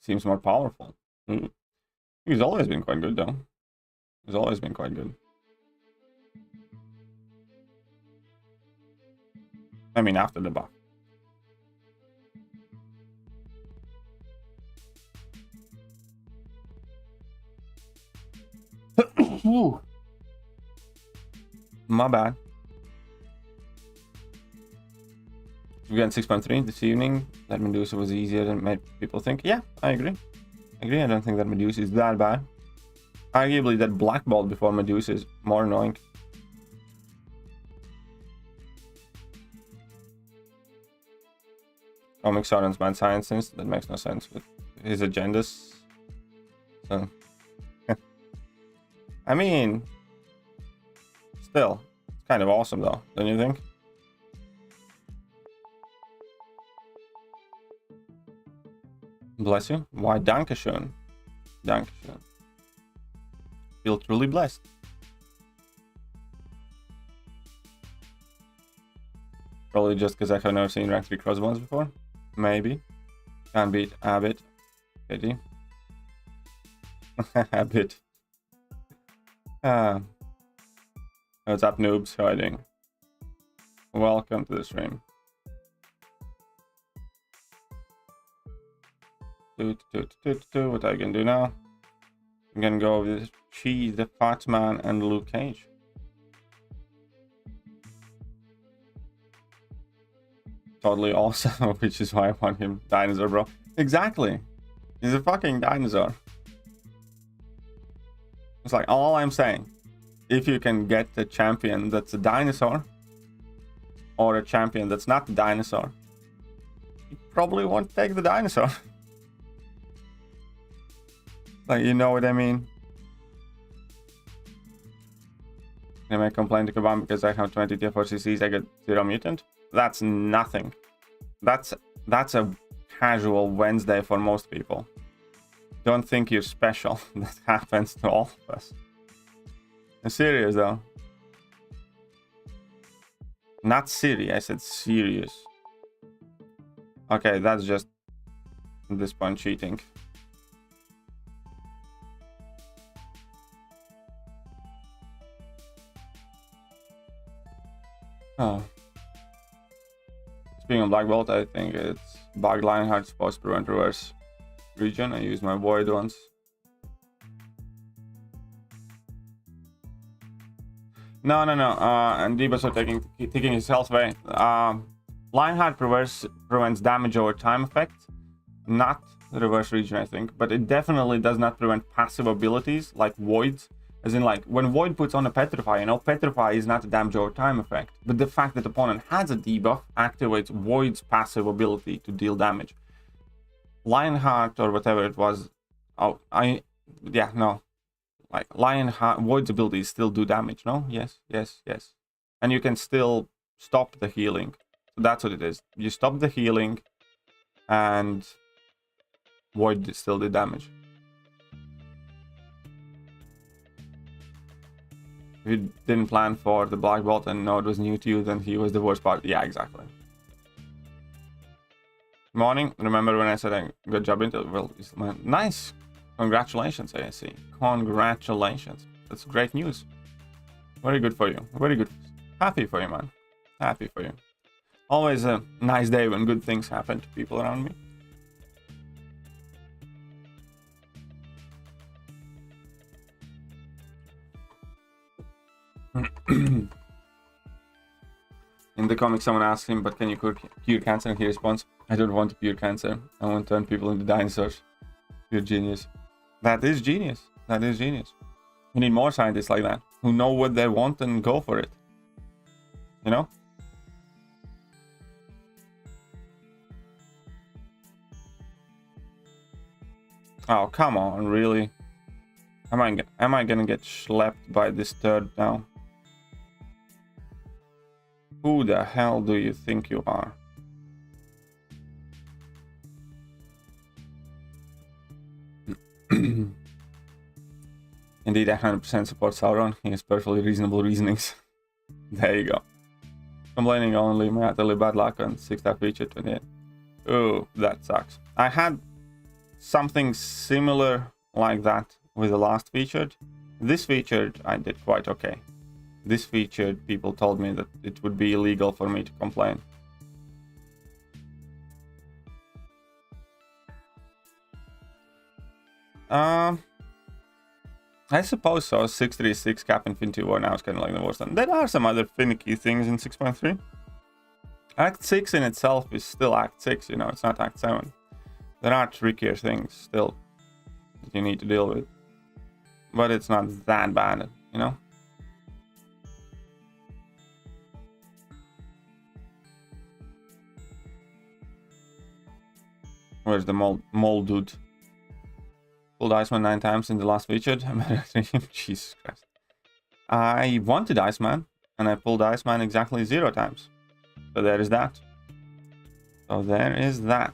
Seems more powerful. He's always been quite good, though. He's always been quite good. I mean, after the buff. My bad. We got 6.3 this evening. That Medusa was easier than made people think. Yeah, I agree. I don't think that Medusa is that bad. Arguably, that Black Bolt before Medusa is more annoying. Comic Sauron's mad scientist. That makes no sense with his agendas. So, I mean, still, it's kind of awesome though, don't you think? Bless you. Why, Dankeschön. Dankeschön. Feel truly blessed. Probably just because I have never seen rank 3 crossbones before. Maybe. Can't beat Abbott. Pity. Abbott. What's up, noobs? Hiding. Welcome to the stream. What I can do now? I'm gonna go with Cheese, the Fat Man, and Luke Cage. Totally awesome, which is why I want him dinosaur, bro. Exactly. He's a fucking dinosaur. It's like, all I'm saying, if you can get a champion that's a dinosaur, or a champion that's not a dinosaur, you probably won't take the dinosaur. Like, you know what I mean? Can I complain to Kabam because I have 20 tier 4 CCs, I get 0 mutant? That's nothing. That's a casual Wednesday for most people. Don't think you're special. That happens to all of us. I'm serious though. Not silly, I said serious. Okay, that's just at this point cheating. Oh. Speaking of Black Bolt, I think it's Bug Lionheart supposed to prevent reverse region. I use my Void once. No. And Debus are taking his health away. Lionheart prevents damage over time effect, not the reverse region, I think, but it definitely does not prevent passive abilities like Voids. As in, like, when Void puts on a Petrify, you know, Petrify is not a damage over time effect, but the fact that the opponent has a debuff activates Void's passive ability to deal damage. Lionheart or whatever it was, like, Lionheart, Void's abilities still do damage, no? Yes. And you can still stop the healing. So that's what it is. You stop the healing, and Void still did damage. If you didn't plan for the Black Bolt and know it was new to you, then he was the worst part. Yeah, exactly. Morning. Remember when I said I got job into it? Well, nice. Congratulations, ASC. Congratulations. That's great news. Very good for you. Very good. Happy for you, man. Happy for you. Always a nice day when good things happen to people around me. In the comic, someone asked him, but can you cure cancer? And he responds, I don't want to cure cancer. I want to turn people into dinosaurs. You're genius. That is genius. That is genius. We need more scientists like that who know what they want and go for it. You know? Oh, come on, really? Am I gonna get schlepped by this third now? Who the hell do you think you are? Indeed, I 100% support Sauron. He has perfectly reasonable reasonings. There you go. Complaining only my utterly bad luck on 6-star feature 28. Oh, that sucks. I had something similar like that with the last featured. This featured, I did quite okay. This featured, people told me that it would be illegal for me to complain. I suppose so. 636 Cap Infinity War now is kind of like the worst one. There are some other finicky things in 6.3. Act 6 in itself is still Act 6, you know, it's not Act 7. There are trickier things still that you need to deal with. But it's not that bad, you know? Where's the mole dude? Pulled Iceman 9 times in the last featured. Jesus Christ. I wanted Iceman, and I pulled Iceman exactly 0 times. So there is that. So there is that.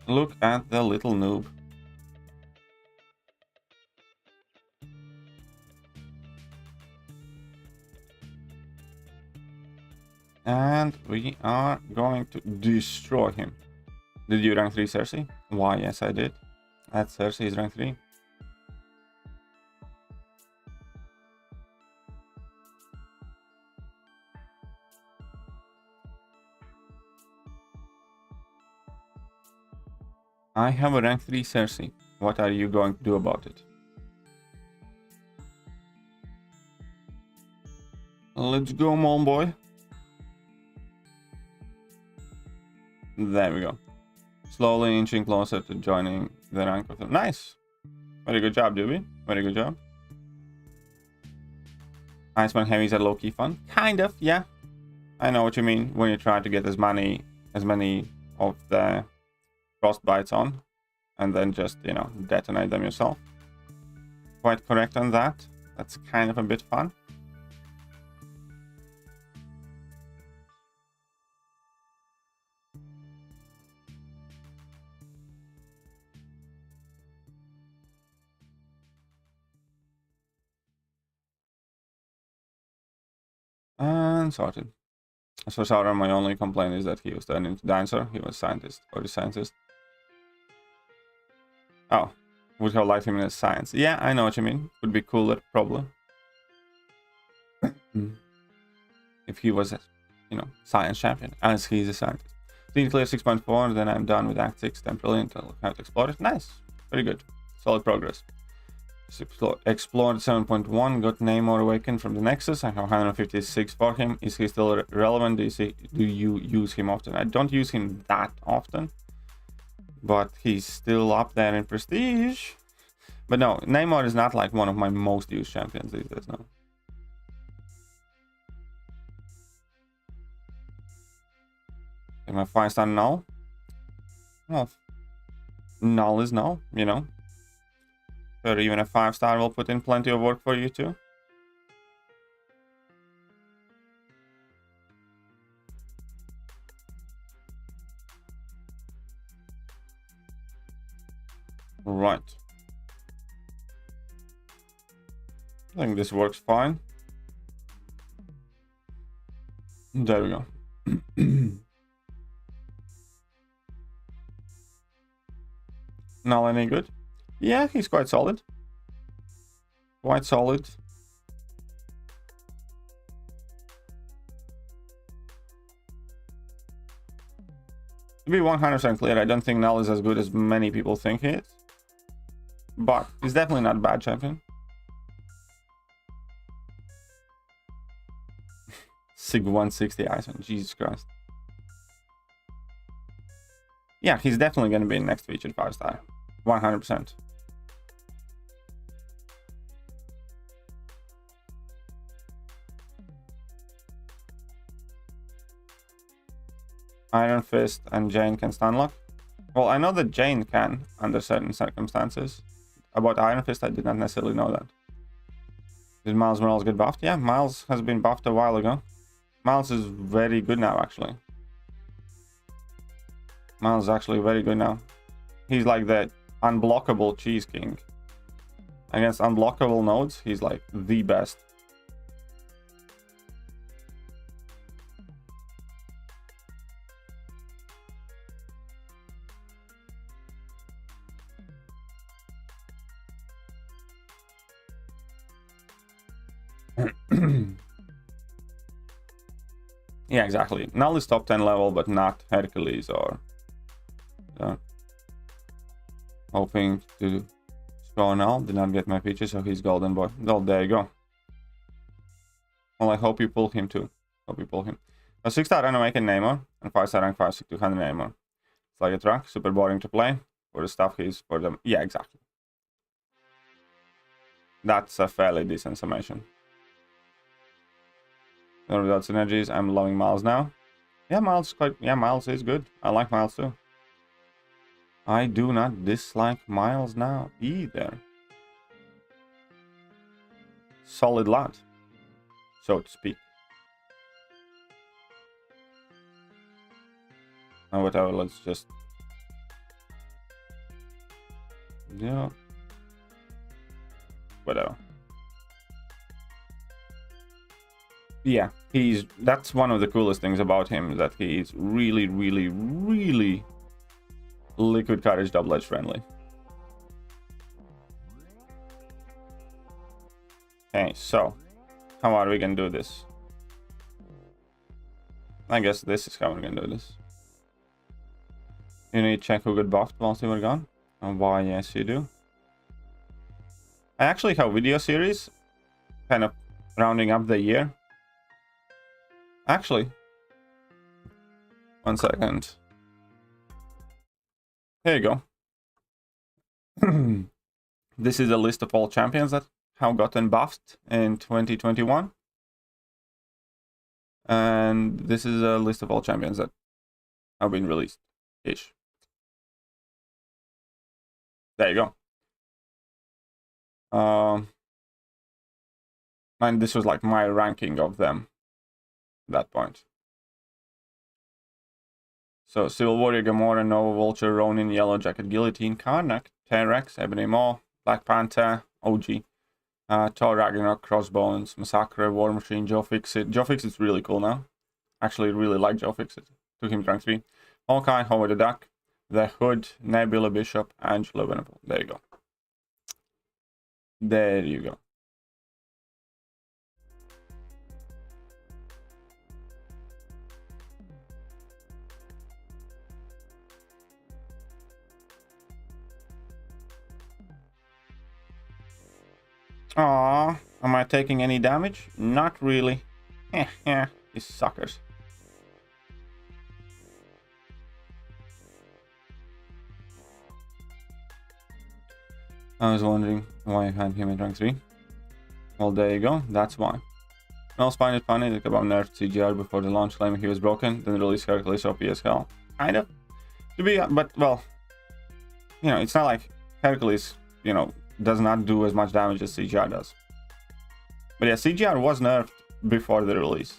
Look at the little noob. And we are going to destroy him. Did you rank 3 Cersei? Why, yes I did. That Cersei is rank 3. I have a rank 3 Cersei. What are you going to do about it? Let's go, mom boy. There we go. Slowly inching closer to joining the rank of them. Nice. Very good job, Doobie. Very good job. Iceman heavies are low-key fun. Kind of, yeah. I know what you mean when you try to get as many of the frostbites on and then just, you know, detonate them yourself. Quite correct on that. That's kind of a bit fun. And sorted. As for Sauron, my only complaint is that he was turned into dinosaur. He was scientist, or the scientist. Oh, would have liked him in science. Yeah, I know what you mean. Would be cooler, probably. If he was, you know, science champion, as he's a scientist. Clean clear 6.4, then I'm done with Act 6 temporarily until I have to explore it. Nice. Very good. Solid progress. Explored 7.1, got Namor awakened from the Nexus. I have 156 for him. Is he still relevant? Do you use him often? I don't use him that often, but he's still up there in prestige. But no, Namor is not like one of my most used champions these days, no. Am I 5-star null? Well, null is null, you know. Or even a 5-star will put in plenty of work for you too. Right. I think this works fine. There we go. Null any good? Yeah, he's quite solid. Quite solid. To be 100% clear, I don't think Null is as good as many people think he is. but he's definitely not a bad champion. Sig 160 Ison, Jesus Christ. Yeah, he's definitely going to be next featured 5-star. 100%. Iron Fist and Jane can stun lock. Well, I know that Jane can under certain circumstances. About Iron Fist, I did not necessarily know that. Did Miles Morales get buffed? Yeah, Miles has been buffed a while ago. Miles is very good now, actually. Miles is actually very good now. He's like the unblockable Cheese King. Against unblockable nodes, he's like the best. Yeah, exactly. Null is top 10 level, but not Hercules or... hoping to score Null. Did not get my feature, so he's golden boy. Oh, there you go. Well, I hope you pull him too. Hope you pull him. A 6-star Animaker Namor and 5-star rank 56200 Namor. It's like a truck, super boring to play. For the stuff he's for them. Yeah, exactly. That's a fairly decent summation. Without synergies, I'm loving Miles now. Yeah, Miles Miles is good. I like Miles too. I do not dislike Miles now either. Solid lad, so to speak. And whatever, let's just... yeah. Whatever. Yeah, that's one of the coolest things about him, that he's really, really, really Liquid Courage double edge friendly. Okay, so how are we gonna do this? I guess this is how we're gonna do this. You need to check who got buffed whilst you were gone. And why, yes you do. I actually have video series kind of rounding up the year. Actually, 1 second. Here you go. This is a list of all champions that have gotten buffed in 2021. And this is a list of all champions that have been released. Ish. There you go. And this was like my ranking of them at that point. So, Civil Warrior, Gamora, Nova, Vulture, Ronin, Yellow Jacket, Guillotine, Karnak, T-Rex, Ebony Maw, Black Panther, OG, Thor, Ragnarok, Crossbones, Massacre, War Machine, Joe Fixit. Joe Fixit's really cool now. Actually, really like Joe Fixit. Took him to rank 3. Hawkeye, Howard the Duck, The Hood, Nebula Bishop, Angela Venable. There you go. There you go. Aww, am I taking any damage? Not really. These suckers. I was wondering why I had him in rank 3. Well, there you go, that's why. I also find it funny that Kabam nerfed CGR before the launch, claiming he was broken, then released Hercules OP as hell. Kind of. To be, but, well, you know, it's not like Hercules, you know, does not do as much damage as CGR does. But yeah, CGR was nerfed before the release.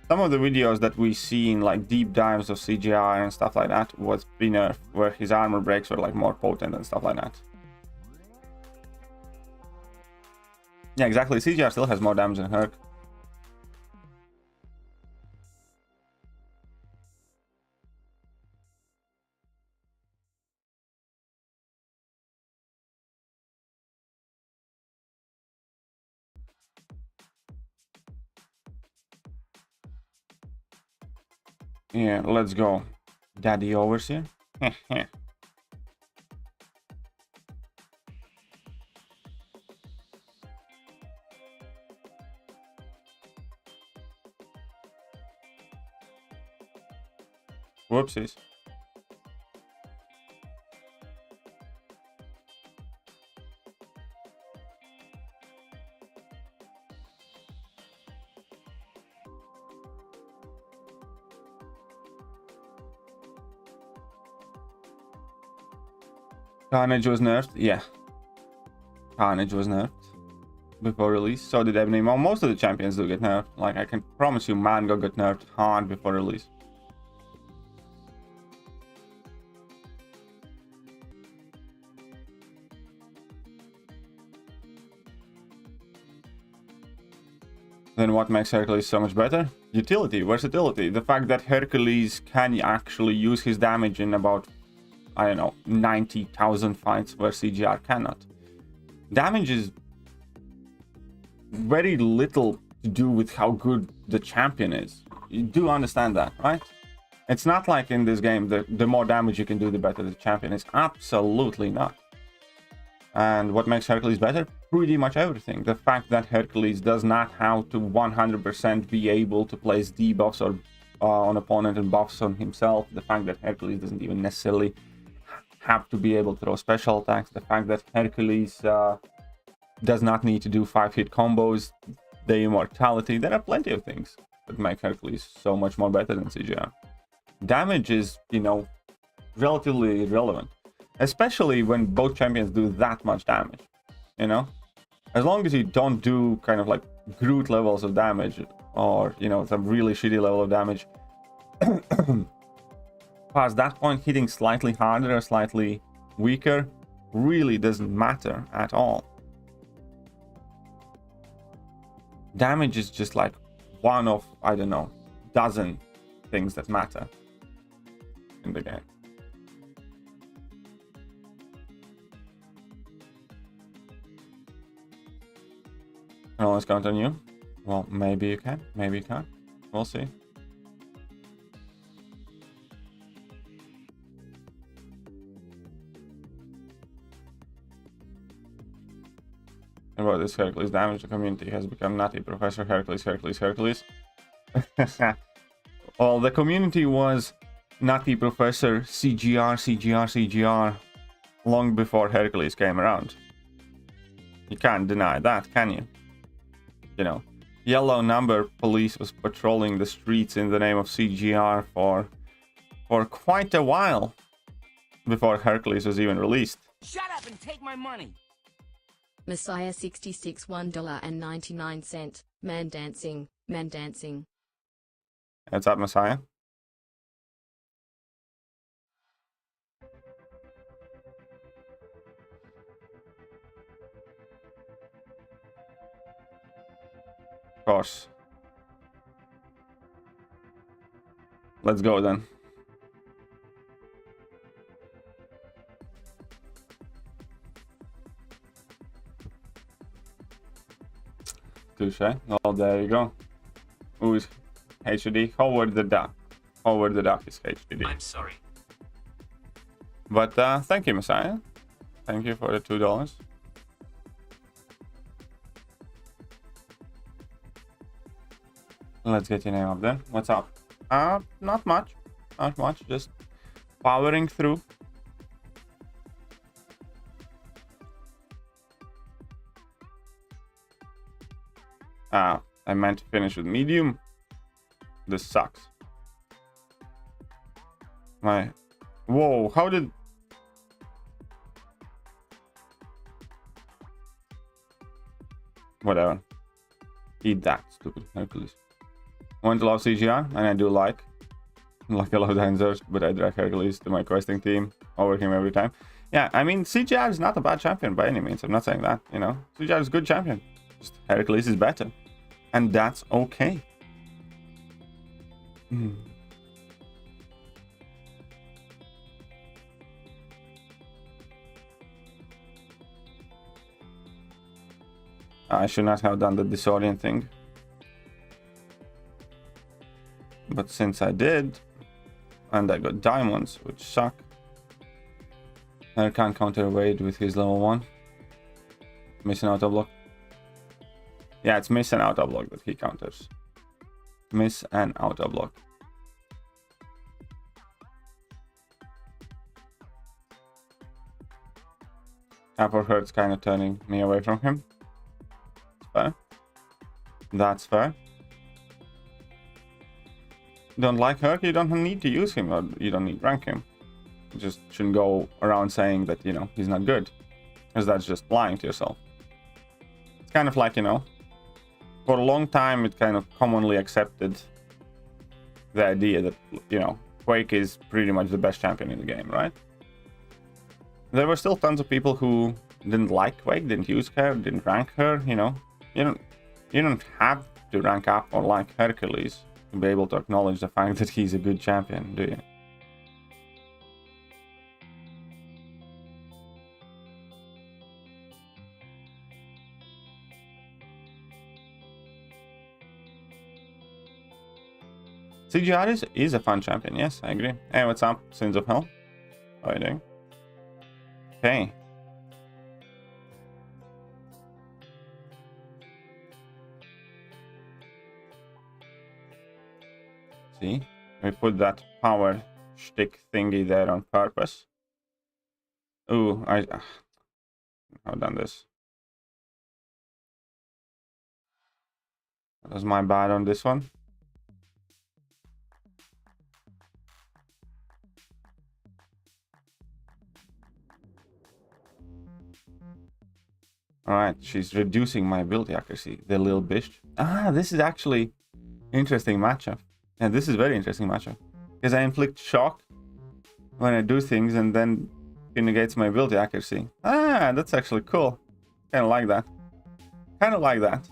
Some of the videos that we see in like deep dives of CGR and stuff like that was pre-nerf, where his armor breaks were like more potent and stuff like that. Yeah, exactly. CGR still has more damage than Herc. Yeah, let's go. Daddy Overseer. Whoopsies. Carnage was nerfed? Yeah. Carnage was nerfed before release. So did Ebony Maw. Most of the champions do get nerfed. Like, I can promise you, Mango got nerfed hard before release. Then what makes Hercules so much better? Utility, versatility. The fact that Hercules can actually use his damage in about, I don't know, 90,000 fights where CGR cannot. Damage is very little to do with how good the champion is. You do understand that, right? It's not like in this game that the more damage you can do, the better the champion is. Absolutely not. And what makes Hercules better? Pretty much everything. The fact that Hercules does not have to 100% be able to place debuffs or on opponent and buffs on himself. The fact that Hercules doesn't even necessarily have to be able to throw special attacks. The fact that Hercules does not need to do 5-hit combos. The immortality. There are plenty of things that make Hercules so much more better than CGR. Damage is, you know, relatively irrelevant. Especially when both champions do that much damage, you know? As long as you don't do kind of like Groot levels of damage or, you know, some really shitty level of damage. Past that point, hitting slightly harder or slightly weaker really doesn't matter at all. Damage is just like one of, I don't know, dozen things that matter in the game. Can always count on you. Well, maybe you can, maybe you can't. We'll see. About this Hercules damage, the community has become nutty. Professor Hercules, Hercules, Hercules. Well, the community was nutty Professor CGR, CGR, CGR long before Hercules came around. You can't deny that, can you? You know, Yellow Number Police was patrolling the streets in the name of CGR for quite a while before Hercules was even released. Shut up and take my money. Messiah 66 $1.99. Man dancing, man dancing. What's up, Messiah? Of course. Let's go then. Touche. Oh, there you go. Who is HDD? Howard the Duck. Howard the Duck is HDD. I'm sorry. But thank you, Messiah. Thank you for the $2. Let's get your name up there. What's up? Not much. Not much. Just powering through. I meant to finish with medium. This sucks. Whoa, how did... Whatever. Eat that, stupid Hercules. I want to love CGR, and I do like a lot of dancers, but I drag Hercules to my questing team over him every time. Yeah, I mean, CGR is not a bad champion by any means. I'm not saying that, you know. CGR is a good champion. Just Hercules is better. And that's okay. I should not have done the disorient thing. But since I did, and I got diamonds, which suck. I can't counter evade with his level 1. Missing auto block. Yeah, it's miss and auto block that he counters. Miss and auto block. Apple Hurt's kind of turning me away from him. That's fair. That's fair. Don't like Herc, you don't need to use him, or you don't need to rank him. You just shouldn't go around saying that, you know, he's not good. Because that's just lying to yourself. It's kind of like, you know, for a long time it kind of commonly accepted the idea that, you know, Quake is pretty much the best champion in the game, right? There were still tons of people who didn't like Quake, didn't use her, didn't rank her, you know. You don't have to rank up or like Hercules to be able to acknowledge the fact that he's a good champion, do you? CGR is a fun champion, yes, I agree. Hey, what's up, Sins of Hell? How are you doing? Okay. See, we put that power stick thingy there on purpose. Ooh, I've done this. That was my bad on this one. Alright, she's reducing my ability accuracy, the little bitch. Ah, this is actually interesting matchup. Yeah, this is very interesting matchup. Because I inflict shock when I do things and then it negates my ability accuracy. Ah, that's actually cool. Kind of like that. Kind of like that.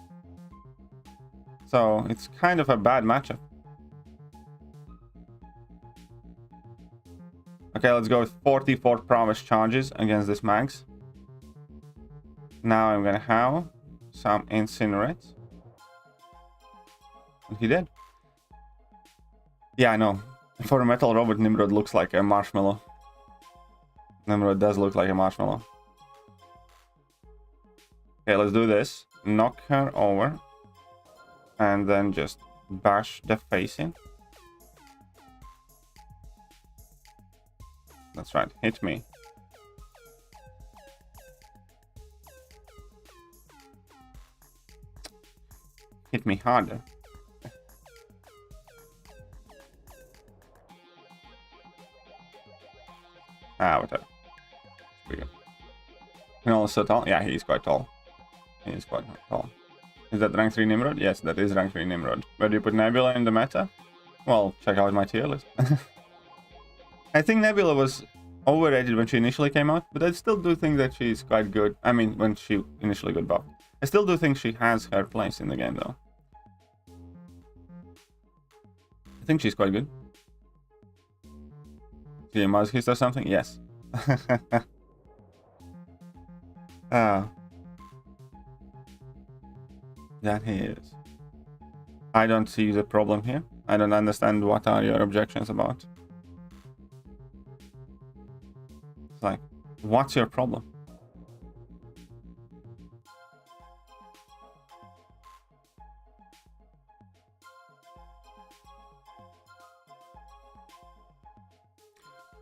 So, it's kind of a bad matchup. Okay, let's go with 44 prowess charges against this Mags. Now I'm gonna have some incinerate. And he did. Yeah, I know. For a metal robot, Nimrod looks like a marshmallow. Nimrod does look like a marshmallow. Okay, let's do this. Knock her over. And then just bash the face in. That's right, hit me. Hit me harder. Ah, whatever. And also tall? Yeah, he is quite tall. He is quite tall. Is that rank 3 Nimrod? Yes, that is rank 3 Nimrod. Where do you put Nebula in the meta? Well, check out my tier list. I think Nebula was overrated when she initially came out, but I still do think that she's quite good. I mean, when she initially got buffed. I still do think she has her place in the game, though. I think she's quite good. See a masochist or something? Yes. That he is. I don't see the problem here. I don't understand what are your objections about. It's like, what's your problem?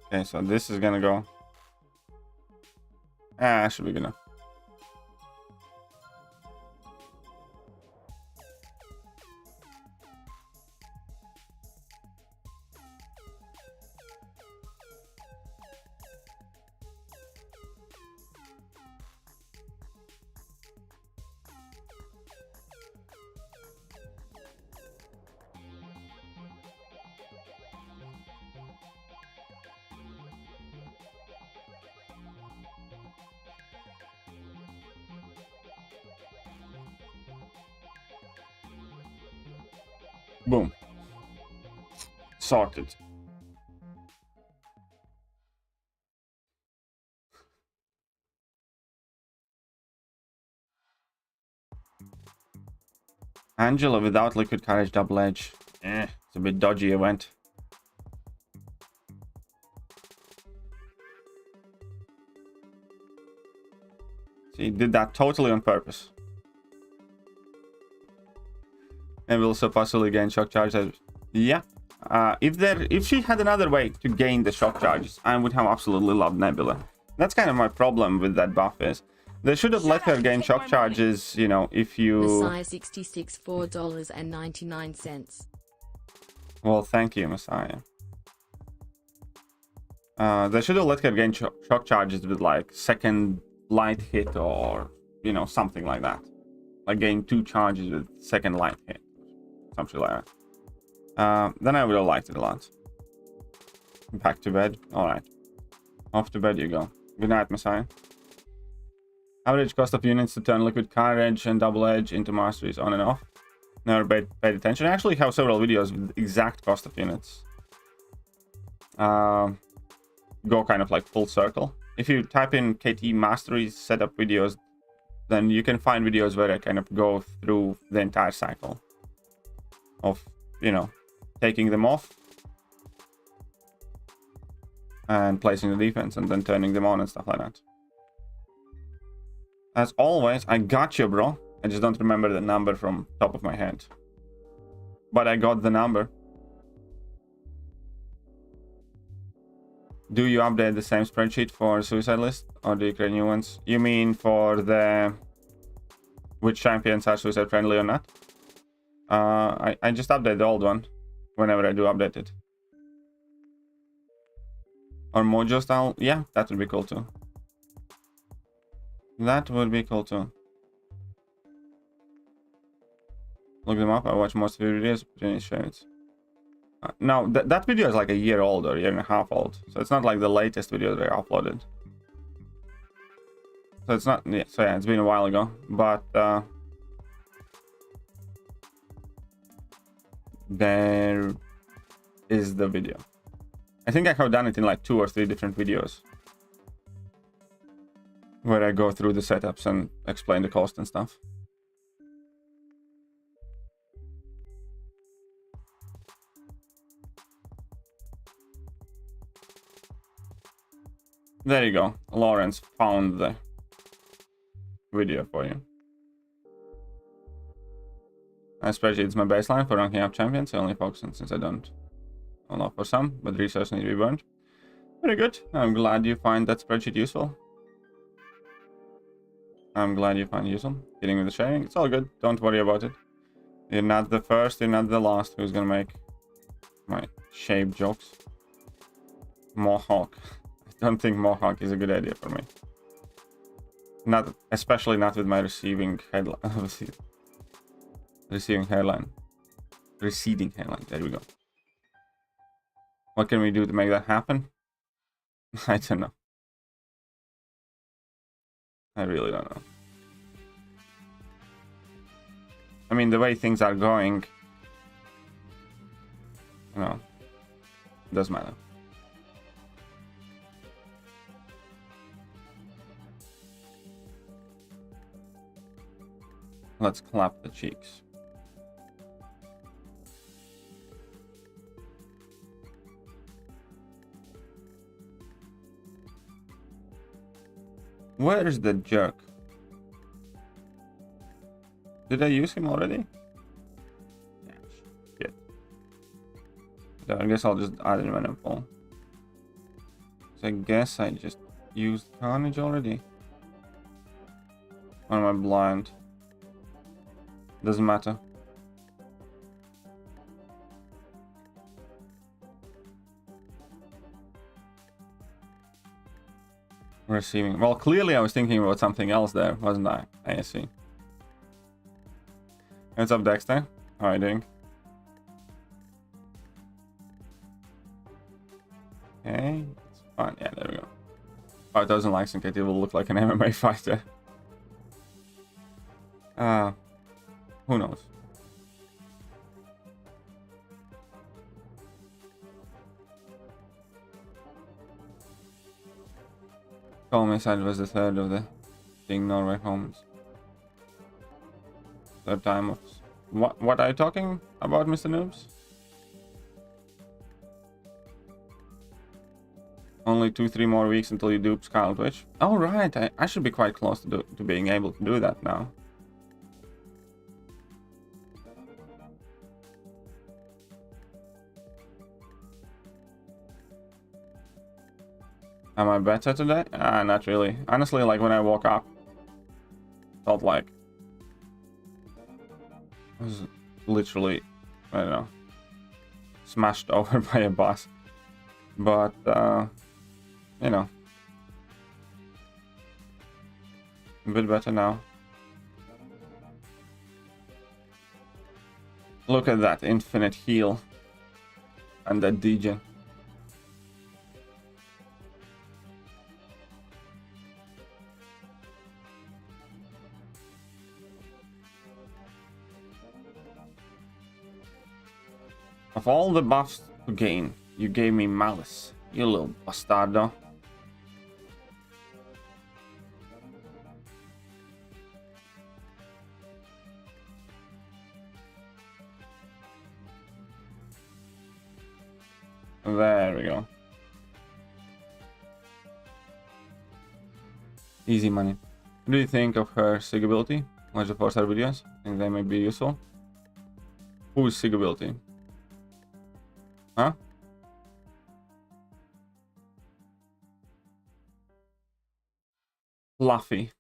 Okay, so this is gonna go. Ah, should be good enough. Boom. Sorted. Angela without liquid courage double edge. It's a bit dodgy event. She did that totally on purpose. And will also possibly gain shock charges. Yeah. If she had another way to gain the shock charges, I would have absolutely loved Nebula. That's kind of my problem with that buff is they should have let her gain shock charges, you know, if you... Messiah 66 $4.99. Well, thank you, Messiah. They should have let her gain shock charges with like second light hit or, you know, something like that. Like gain 2 charges with second light hit. Something like that. Then I would have liked it a lot. Back to bed. Alright. Off to bed you go. Good night, Messiah. Average cost of units to turn liquid car edge and double edge into masteries on and off. Never paid attention. I actually have several videos with exact cost of units. Go kind of like full circle. If you type in KT masteries setup videos, then you can find videos where I kind of go through the entire cycle of, you know, taking them off and placing the defense and then turning them on and stuff like that. As always, I got you, bro. I just don't remember the number from top of my head. But I got the number. Do you update the same spreadsheet for suicide list or do you create new ones? You mean for the which champions are suicide friendly or not? I just update the old one whenever I do update it. Or Mojo style? Yeah, that would be cool too. That would be cool too. Look them up. I watch most of your videos. No, that video is like a year old or a year and a half old. So it's not like the latest video that I uploaded. So it's not... Yeah, so yeah, it's been a while ago. But... there is the video. I think I have done it in like 2 or 3 different videos. Where I go through the setups and explain the cost and stuff. There you go. Lawrence found the video for you. Spreadsheet is my baseline for ranking up champions. I only focus on since I don't allow for some, but resources need to be burned. Very good. I'm glad you find that spreadsheet useful. I'm glad you find it useful. Kidding with the sharing. It's all good. Don't worry about it. You're not the first, you're not the last who's gonna make my shape jokes. Mohawk. I don't think Mohawk is a good idea for me. Not, especially not with my receiving headline. Receiving hairline. Receding hairline. There we go. What can we do to make that happen? I don't know. I really don't know. I mean, the way things are going, you know, it doesn't matter. Let's clap the cheeks. Where's the jerk? Did I use him already? Yeah, shit. So I guess I'll just add him when I'm full. So I guess I just used Carnage already. Or am I blind? Doesn't matter. Receiving. Well, clearly I was thinking about something else there, wasn't I? I see. What's up, Dexter? How are you doing? Okay, it's fine. Yeah, there we go. 5,000 likes and KT will look like an MMA fighter. Who knows? Homicide was the third of the King Norway homes. Third time of... What are you talking about, Mr. Noobs? Only 2-3 more weeks until you dupe Skull Twitch. Oh right, I should be quite close to being able to do that now. Am I better today? Not really. Honestly, like when I woke up, felt like I was literally, I don't know, smashed over by a bus. But, you know, a bit better now. Look at that infinite heal and that degen. Of all the buffs to gain, you gave me malice, you little bastardo. There we go. Easy money. What do you think of her sig ability? Watch the 4-star videos. Think they may be useful. Who's sig ability? Huh? Fluffy.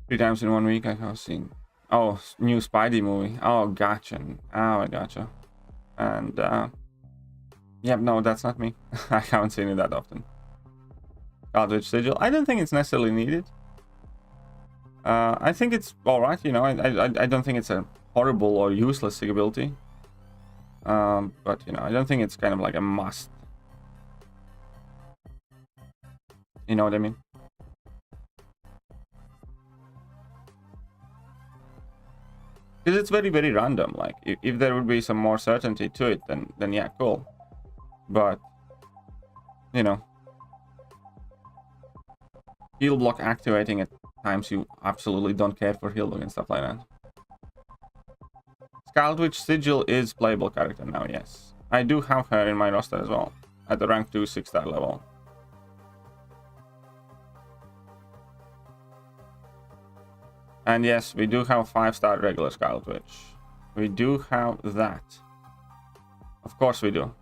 Three times in 1 week I have seen. Oh, new Spidey movie. Oh, gotcha. Oh, I gotcha. And, yeah, no, that's not me. I haven't seen it that often. Cartridge sigil. I don't think it's necessarily needed. I think it's alright, you know. I don't think it's a horrible or useless sig ability. But, you know, I don't think it's kind of like a must. You know what I mean? Because it's very, very random. Like, if there would be some more certainty to it, then yeah, cool. But, you know, heal block activating at times you absolutely don't care for heal block and stuff like that. Scarlet Sigil is playable character now, yes. I do have her in my roster as well, at the rank 2 6-star level. And yes, we do have 5-star regular Scarlet Witch. We do have that. Of course we do.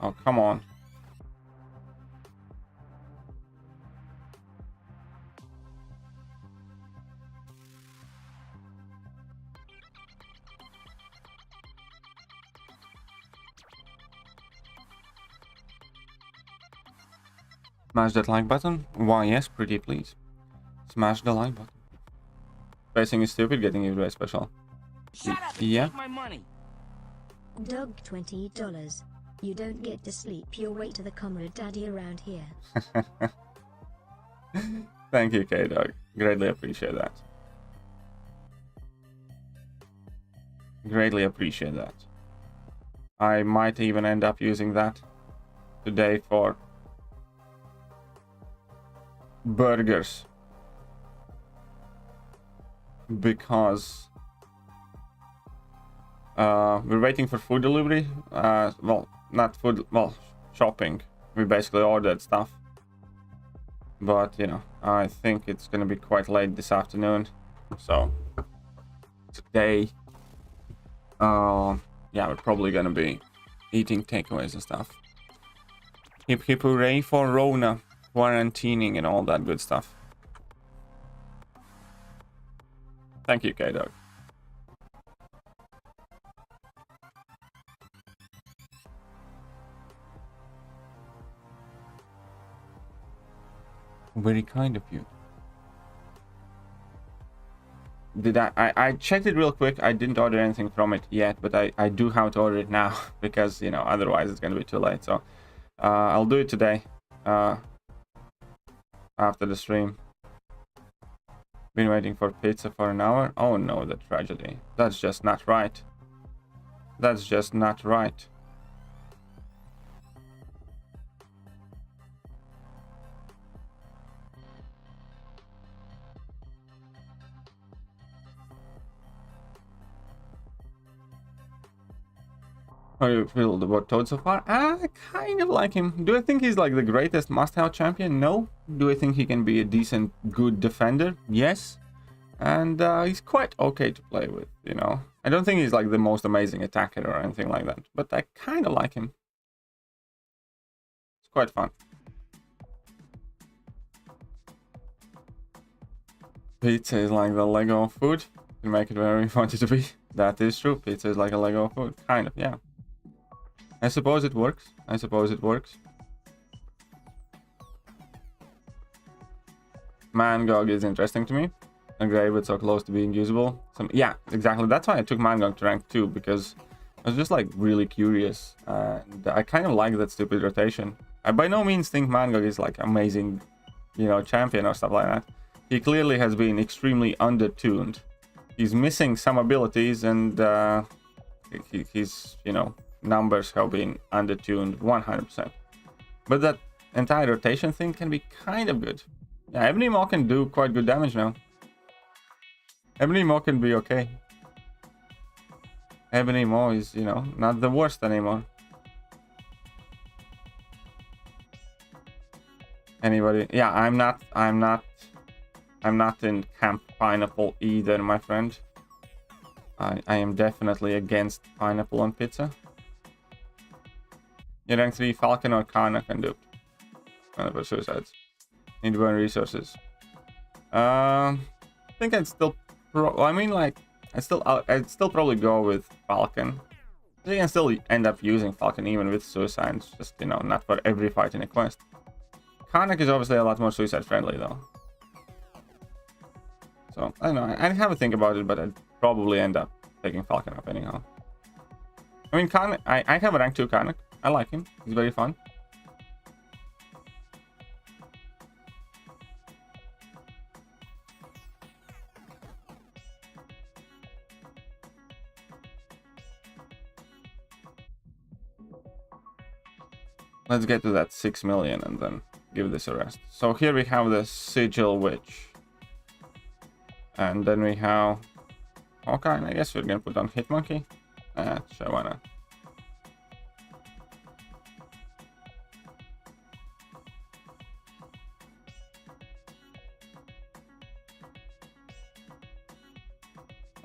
Oh, come on. Smash that like button. Why, yes, pretty please. Smash the like button. Facing is stupid, getting you very special. Shut up and Yeah. take my money. Dog $20. You don't get to sleep your way to the Comrade daddy around here. Thank you, K-Dog. Greatly appreciate that. Greatly appreciate that. I might even end up using that today for burgers. Because we're waiting for food delivery. Well, not food, well, shopping. We basically ordered stuff. But, you know, I think it's gonna be quite late this afternoon. So, today, yeah, we're probably gonna be eating takeaways and stuff. Hip hip hooray for Rona, quarantining and all that good stuff. Thank you, K-Dog. Very kind of you. Did I checked it real quick. I didn't order anything from it yet, but I do have to order it now because, you know, otherwise it's gonna be too late. So I'll do it today after the stream. Been waiting for pizza for an hour. Oh no, the tragedy. That's just not right. That's just not right. How do you feel about Toad so far? I kind of like him. Do I think he's like the greatest must-have champion? No. Do I think he can be a decent, good defender? Yes. And he's quite okay to play with, you know. I don't think he's like the most amazing attacker or anything like that, but I kind of like him. It's quite fun. Pizza is like the Lego of food. You make it wherever you want it to be. That is true. Pizza is like a Lego of food. Kind of, yeah. I suppose it works. I suppose it works. Mangog is interesting to me. Agree, but so close to being usable. Yeah, exactly. That's why I took Mangog to rank 2, because I was just like really curious. And I kind of like that stupid rotation. I by no means think Mangog is like amazing, you know, champion or stuff like that. He clearly has been extremely undertuned. He's missing some abilities, and his, you know, numbers have been undertuned 100%. But that entire rotation thing can be kind of good. Yeah, Ebony Maw can do quite good damage now. Ebony Maw can be okay. Ebony Maw is, you know, not the worst anymore. Anybody? Yeah, I'm not in Camp Pineapple either, my friend. I am definitely against pineapple on pizza. You rank 3 Falcon or Khun, I can do. For suicides. Need to burn resources. I think I'd still I'd still probably go with Falcon. You can still end up using Falcon even with suicides, just, you know, not for every fight in a quest. Karnak is obviously a lot more suicide friendly though. So, I don't know, I'd have a think about it, but I'd probably end up taking Falcon up anyhow. I mean, Karnak, I have a rank 2 Karnak. I like him. He's very fun. Let's get to that 6 million and then give this a rest. So here we have the Sigil Witch. And then we have Hawkeye, and I guess we're gonna put on Hitmonkey. Sure, why not?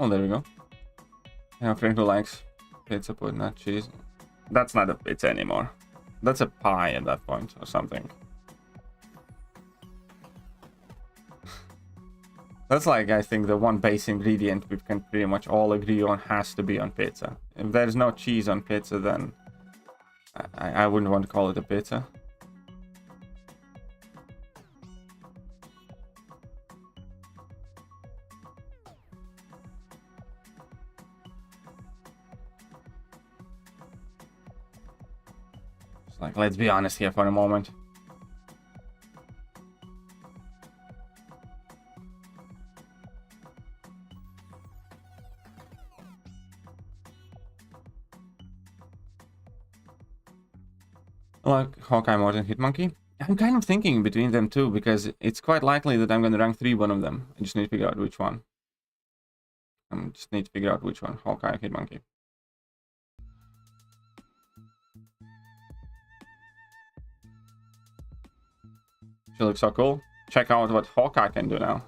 Oh, there we go. I have a friend who likes pizza but not cheese. That's not a pizza anymore. That's a pie at that point, or something. That's like, I think, the one base ingredient we can pretty much all agree on has to be on pizza. If there's no cheese on pizza, then I wouldn't want to call it a pizza. Like, let's be honest here for a moment. Like Hawkeye more than Hitmonkey. I'm kind of thinking between them two, because it's quite likely that I'm going to rank 3 one of them. I just need to figure out which one. Hawkeye or Hitmonkey. She looks so cool. Check out what Hawkeye can do now.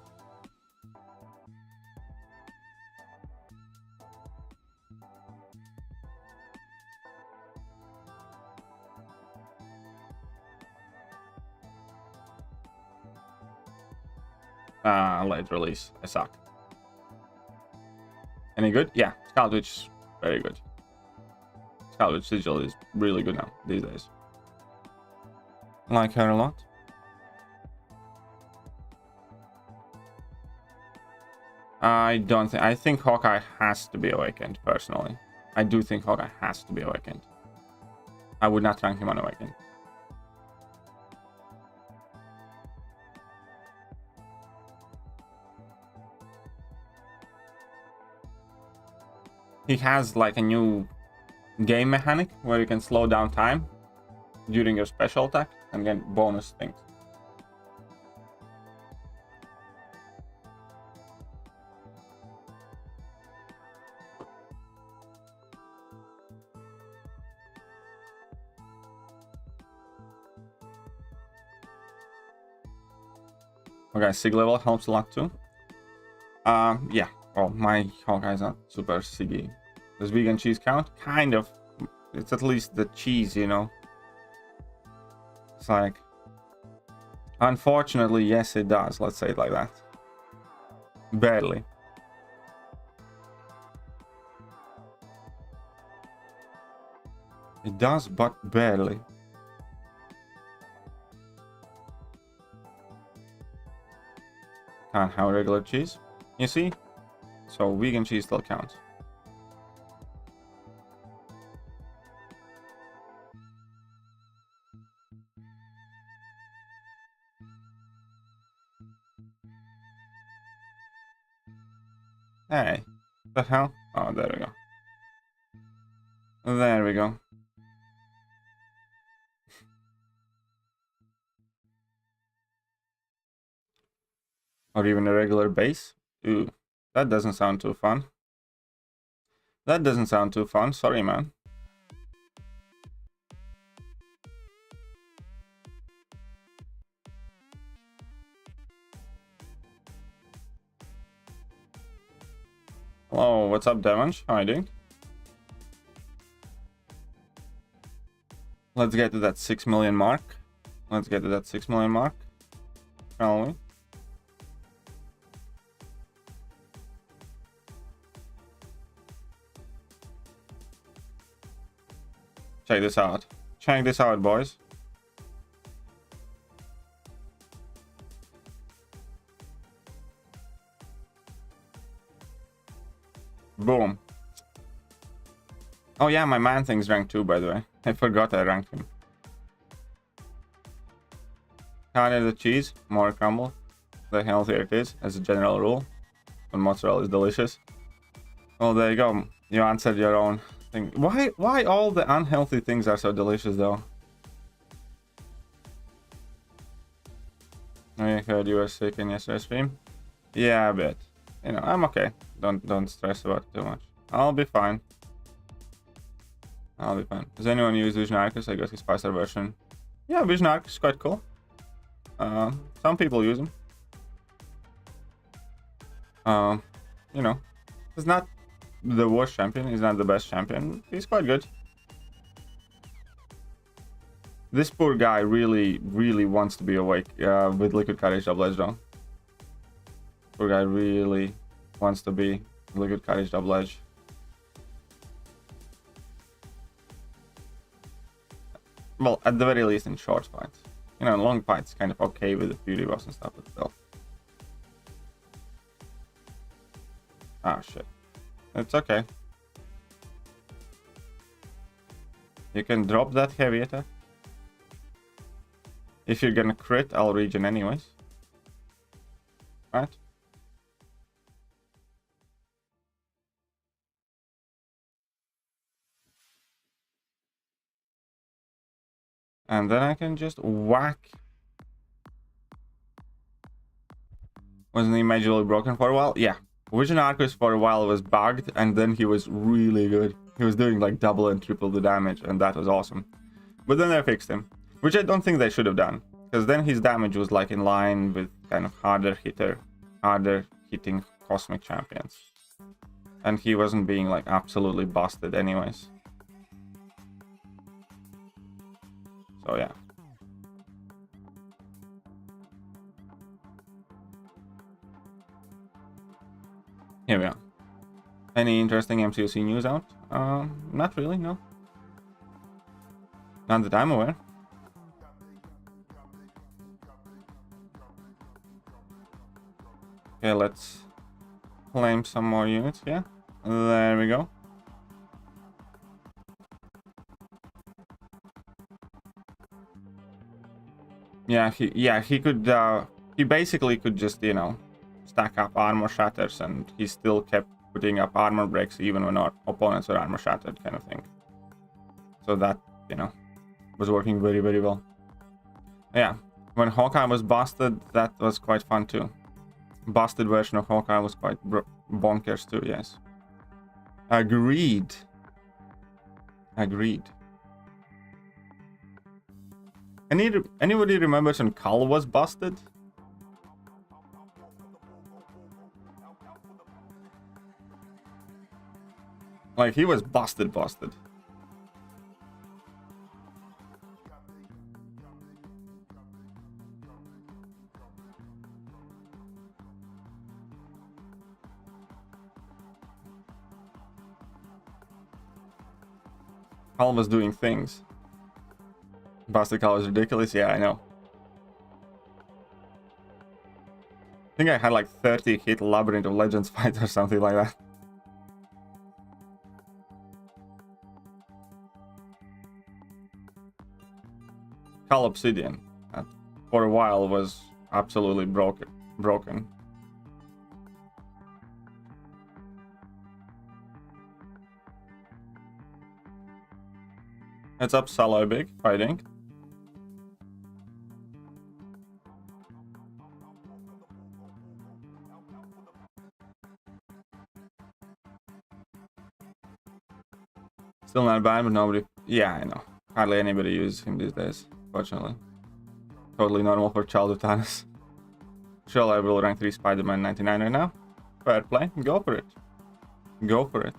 Late release. I suck. Any good? Yeah, Scarlet Witch is very good. Scarlet Witch Sigil is really good now, these days. I like her a lot. I think Hawkeye has to be awakened, personally. I do think Hawkeye has to be awakened. I would not rank him unawakened. He has like a new game mechanic where you can slow down time during your special attack and get bonus things. Okay, Sig level helps a lot too. Yeah. Well, my Hawkeye's not super Siggy. Does vegan cheese count? Kind of. It's at least the cheese, you know. It's like... Unfortunately, yes it does. Let's say it like that. Barely. It does, but barely. Can't have regular cheese. You see? So vegan cheese still counts. Hey, the hell? Oh, there we go. There we go. Or even a regular base? Ooh, that doesn't sound too fun. That doesn't sound too fun. Sorry, man. Hello, what's up, Damage? How are you doing? Let's get to that 6 million mark. Let's get to that 6 million mark. Shall we? Check this out. Check this out, boys. Boom. Oh yeah, my man thing's ranked 2, by the way. I forgot I ranked him. Kind the cheese, more crumble. The healthier it is, as a general rule. When mozzarella is delicious. Well, there you go. You answered your own thing. Why all the unhealthy things are so delicious, though? I heard you were sick in yesterday's stream. Yeah, a bit. You know, I'm okay. Don't stress about it too much. I'll be fine. I'll be fine. Does anyone use Vision Arcus? I guess his 5-star version. Yeah, Vision Arcus is quite cool. Some people use them. You know, it's not the worst champion. He's not the best champion. He's quite good. This poor guy really wants to be awake with Liquid Courage Double Edge, though. Poor guy really wants to be Liquid Courage Double Edge. Well, at the very least in short fights. You know, in long fights, kind of okay with the beauty buffs and stuff, but still. Ah, shit. It's okay. You can drop that heavy attack. If you're gonna crit, I'll regen anyways. Right? And then I can just whack. Wasn't he majorly broken for a while? Yeah. Vision Arcus for a while was bugged, and then he was really good. He was doing like double and triple the damage, and that was awesome. But then they fixed him, which I don't think they should have done, because then his damage was like in line with kind of harder hitting cosmic champions. And he wasn't being like absolutely busted anyways. So yeah. Here we are. Any interesting MCOC news out? Not really, no. Not that I'm aware. Okay, let's claim some more units here. There we go. Yeah, he could he basically could just, you know, stack up armor shatters, and he still kept putting up armor breaks even when our opponents were armor shattered, kind of thing. So that, you know, was working very well. Yeah, when Hawkeye was busted, that was quite fun too. Busted version of Hawkeye was quite bonkers too, yes. Agreed. Anybody remembers when Cull was busted? Like, he was busted. Hal was doing things. Busted Hal was ridiculous. Yeah, I know. I think I had like 30 hit Labyrinth of Legends fight or something like that. Hal Obsidian, that for a while was absolutely broken. Heads up, Salo Big, fighting. Still not bad, but nobody... Yeah, I know. Hardly anybody uses him these days, fortunately. Totally normal for childhood Thanos. Shell, I will rank 3 Spider-Man 99 right now. Fair play. Go for it. Go for it.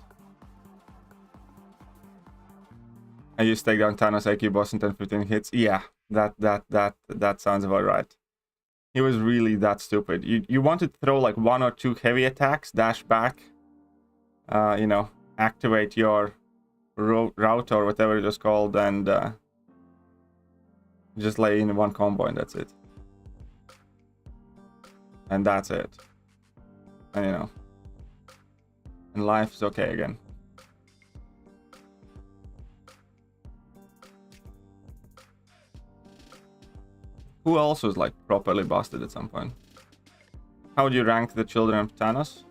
I used to take down Thanos IQ boss in 10-15 hits. Yeah, that sounds about right. He was really that stupid. You want to throw like 1 or 2 heavy attacks, dash back, you know, activate your route or whatever it was called, and just lay in one combo, and that's it. And that's it. And you know, and life is okay again. Who else was like properly busted at some point? How would you rank the children of Thanos?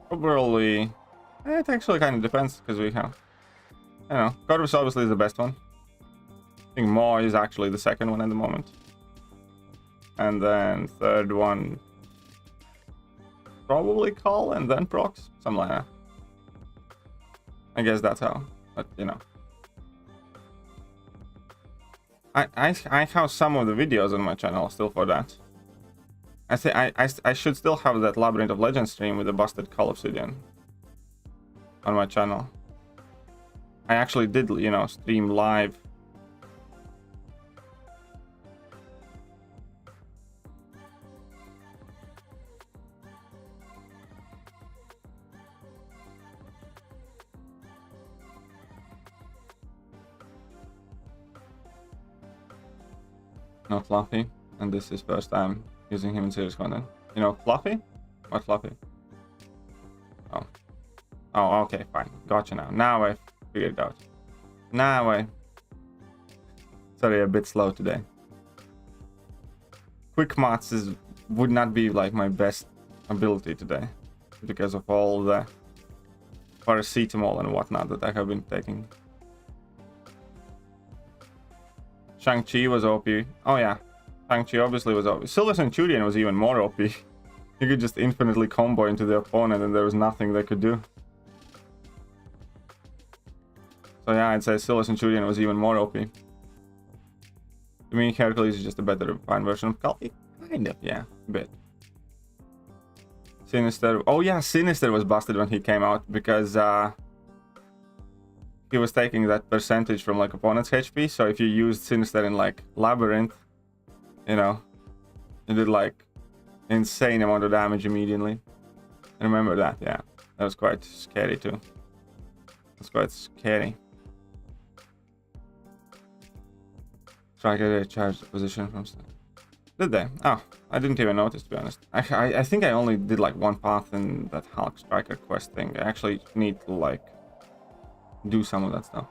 Probably, it actually kind of depends, because we have, you know, Corvus obviously is the best one. I think Maw is actually the second one at the moment. And then third one, probably Call, and then Prox, something like that. I guess that's how, but you know. I have some of the videos on my channel still for that. I think I should still have that Labyrinth of Legends stream with the busted Call Obsidian on my channel. I actually did, you know, stream live. Not Fluffy, and this is first time using him in serious content. You know, Fluffy? What Fluffy? Oh. Oh, okay, fine. Gotcha now. Now I figured it out. Now I... Sorry, a bit slow today. Quick maths would not be like my best ability today, because of all the paracetamol and whatnot that I have been taking. Shang-Chi was OP. Oh yeah, Shang-Chi obviously was OP. Silver Centurion was even more OP. You could just infinitely combo into the opponent and there was nothing they could do. So yeah, I'd say Silver Centurion was even more OP. To me, Hercules is just a better refined version of Kali. Kind of, yeah, a bit. Sinister. Oh yeah, Sinister was busted when he came out because he was taking that percentage from like opponent's HP. So if you used Sinister in like Labyrinth, you know, you did like insane amount of damage immediately. I remember that, yeah. That was quite scary too. That's quite scary. Striker charged the position from... Did they? Oh, I didn't even notice, to be honest. I think I only did like one path in that Hulk Striker quest thing. I actually need to like do some of that stuff.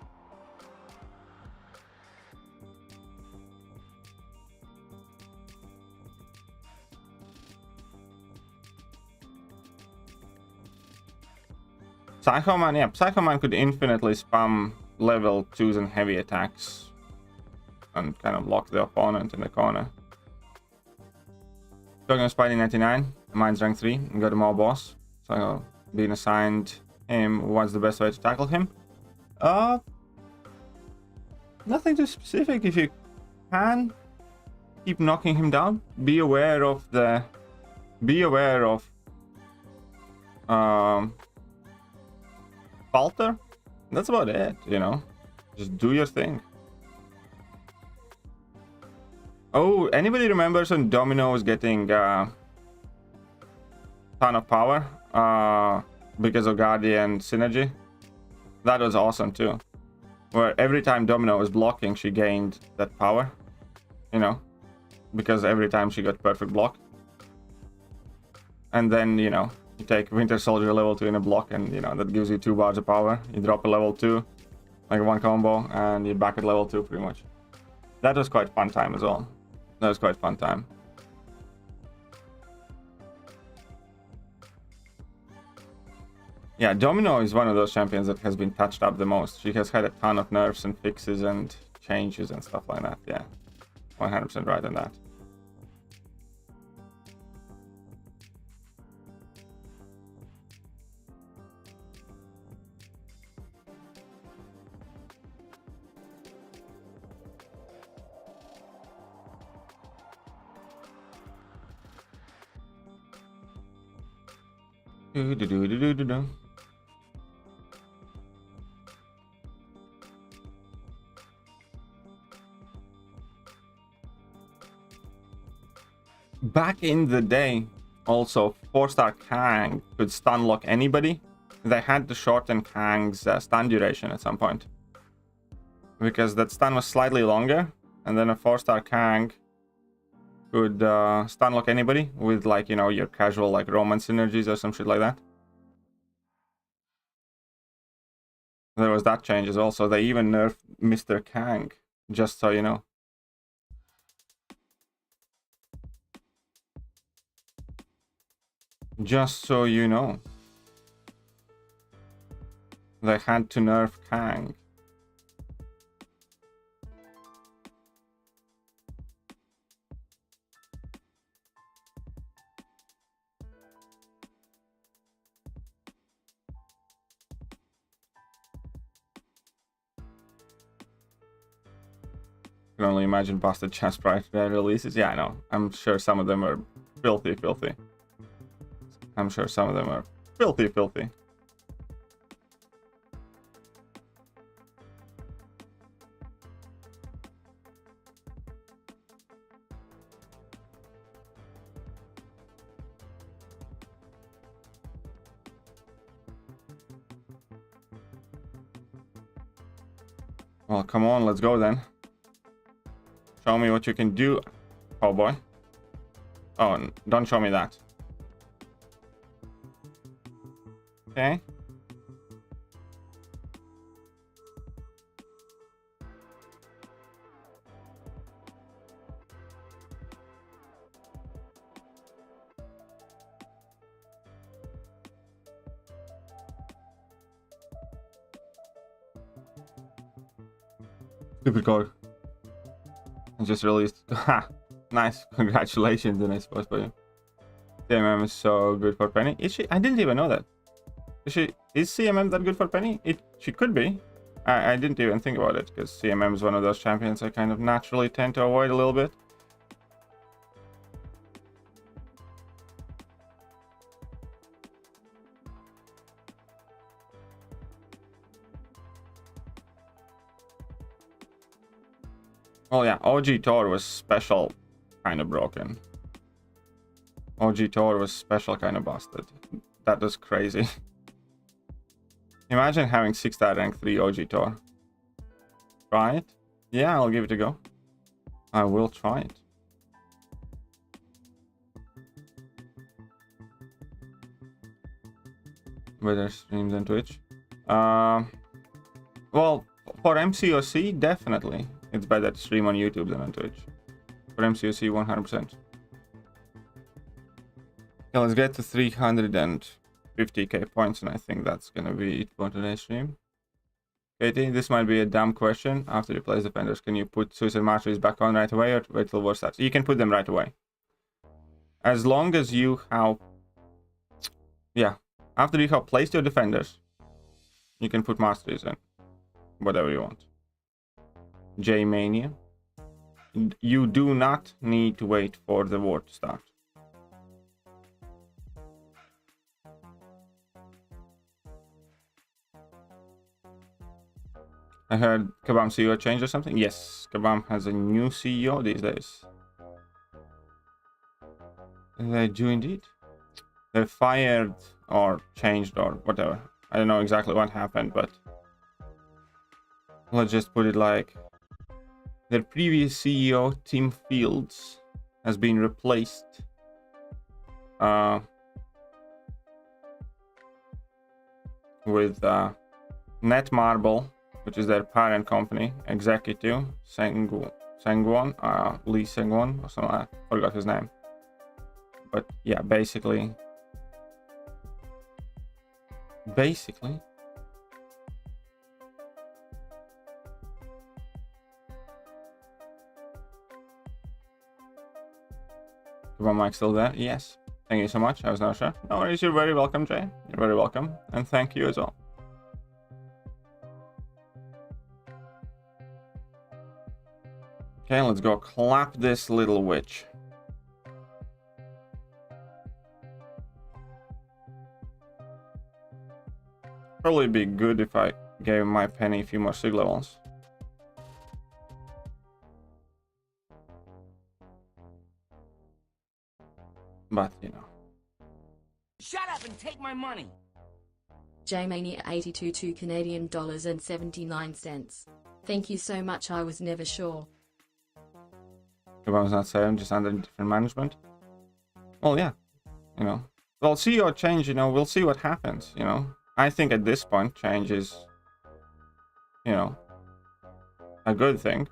Psycho Man, yeah, Psycho Man could infinitely spam level 2s and heavy attacks and kind of lock the opponent in the corner. Talking of Spidey 99, mine's rank 3, and got a more boss. So being assigned him, what's the best way to tackle him? Nothing too specific. If you can keep knocking him down, be aware of falter. That's about it, you know. Just do your thing. Oh, anybody remembers when Domino was getting ton of power because of Guardian synergy? That was awesome too. Where every time Domino was blocking, she gained that power, you know, because every time she got perfect block. And then, you know, you take Winter Soldier level 2 in a block, and you know that gives you 2 bars of power. You drop a level 2, like one combo, and you're back at level 2 pretty much. That was quite fun time as well. That was quite fun time. Yeah, Domino is one of those champions that has been touched up the most. She has had a ton of nerfs and fixes and changes and stuff like that. Yeah, 100% right on that. Back in the day, also 4-star Kang could stun lock anybody. They had to shorten Kang's stun duration at some point, because that stun was slightly longer, and then a 4-star Kang could stun lock anybody with, like, you know, your casual like Roman synergies or some shit like that. There was that change as well. So they even nerfed Mr. Kang, just so you know. Just so you know. They had to nerf Kang. I can only imagine busted chest price releases. Yeah, I know. I'm sure some of them are filthy. I'm sure some of them are filthy. Well, come on, let's go then. Show me what you can do, oh boy. Oh, don't show me that. Okay. Stupid code. I just released. Ha! Nice. Congratulations, then I suppose for you. CMM is so good for Penny. Is she? I didn't even know that. Is CMM that good for Penny? She could be. I didn't even think about it, because CMM is one of those champions I kind of naturally tend to avoid a little bit. Oh yeah, OG Thor was special kind of broken. OG Thor was special kind of busted. That was crazy. Imagine having 6-star rank 3 OG Thor. Try it? Yeah, I'll give it a go. I will try it. Better stream than Twitch. Well, for MCOC, definitely. It's better to stream on YouTube than on Twitch. For MCOC, 100%. Okay, let's get to 350k points, and I think that's gonna be it for today's stream. Katie, this might be a dumb question. After you place defenders, can you put Suicide Masteries back on right away, or wait till war starts? You can put them right away. As long as you have... Yeah. After you have placed your defenders, you can put Masteries in. Whatever you want. J-Mania. You do not need to wait for the war to start. I heard Kabam CEO changed or something. Yes, Kabam has a new CEO these days. They do indeed. They're fired or changed or whatever. I don't know exactly what happened, but let's just put it like their previous CEO, Tim Fields, has been replaced with Netmarble, which is their parent company, executive Sengwon, Lee Sengwon, or something. I forgot his name. But yeah, basically, Come on, Mike, still there? Yes. Thank you so much. I was not sure. No worries. You're very welcome, Jay. You're very welcome, and thank you as well. Okay, let's go clap this little witch. Probably be good if I gave my penny a few more sig levels. But, you know. Shut up and take my money. Jmania 82 Canadian dollars and 79 cents. Thank you so much. I was never sure. Kabam's not saying, just under different management. Well, yeah. You know. Well, CEO change, you know, we'll see what happens, you know. I think at this point, change is, you know, a good thing.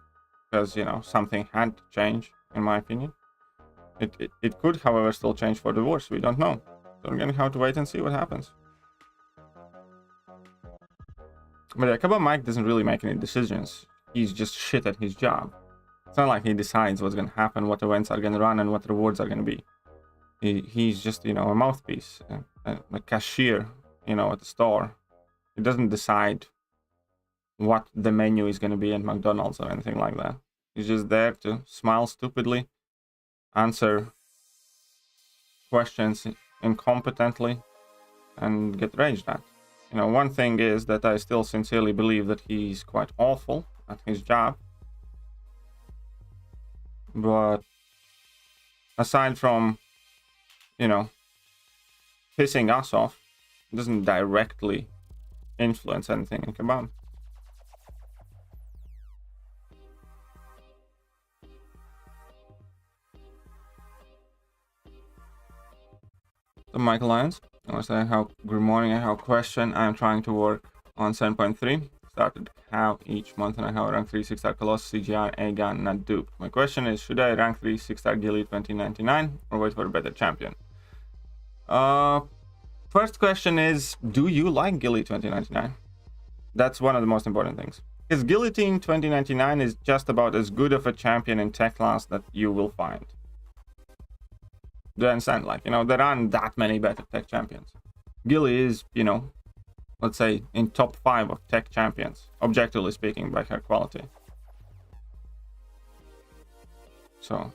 Because, you know, something had to change, in my opinion. It could, however, still change for the worse. We don't know. So we're going to have to wait and see what happens. But yeah, Kabam Mike doesn't really make any decisions. He's just shit at his job. It's not like he decides what's going to happen, what events are going to run, and what rewards are going to be. He's just, you know, a mouthpiece, a cashier, you know, at the store. He doesn't decide what the menu is going to be at McDonald's or anything like that. He's just there to smile stupidly, answer questions incompetently, and get raged at. You know, one thing is that I still sincerely believe that he's quite awful at his job. But aside from, you know, pissing us off, it doesn't directly influence anything in Kabam. So Michael Lyons, I want to say how good morning. I have a question. I am trying to work on 7.3. Started how each month, and I have rank 3 6-star Colossus, CGR, A-Gun, not dupe. My question is, should I rank 3 6-star Gilly 2099 or wait for a better champion? First question is, do you like Gilly 2099? That's one of the most important things. Because Guillotine 2099 is just about as good of a champion in tech class that you will find. Do you understand? Like, you know, there aren't that many better tech champions. Gilly is, you know, let's say in top 5 of tech champions, objectively speaking, by her quality. So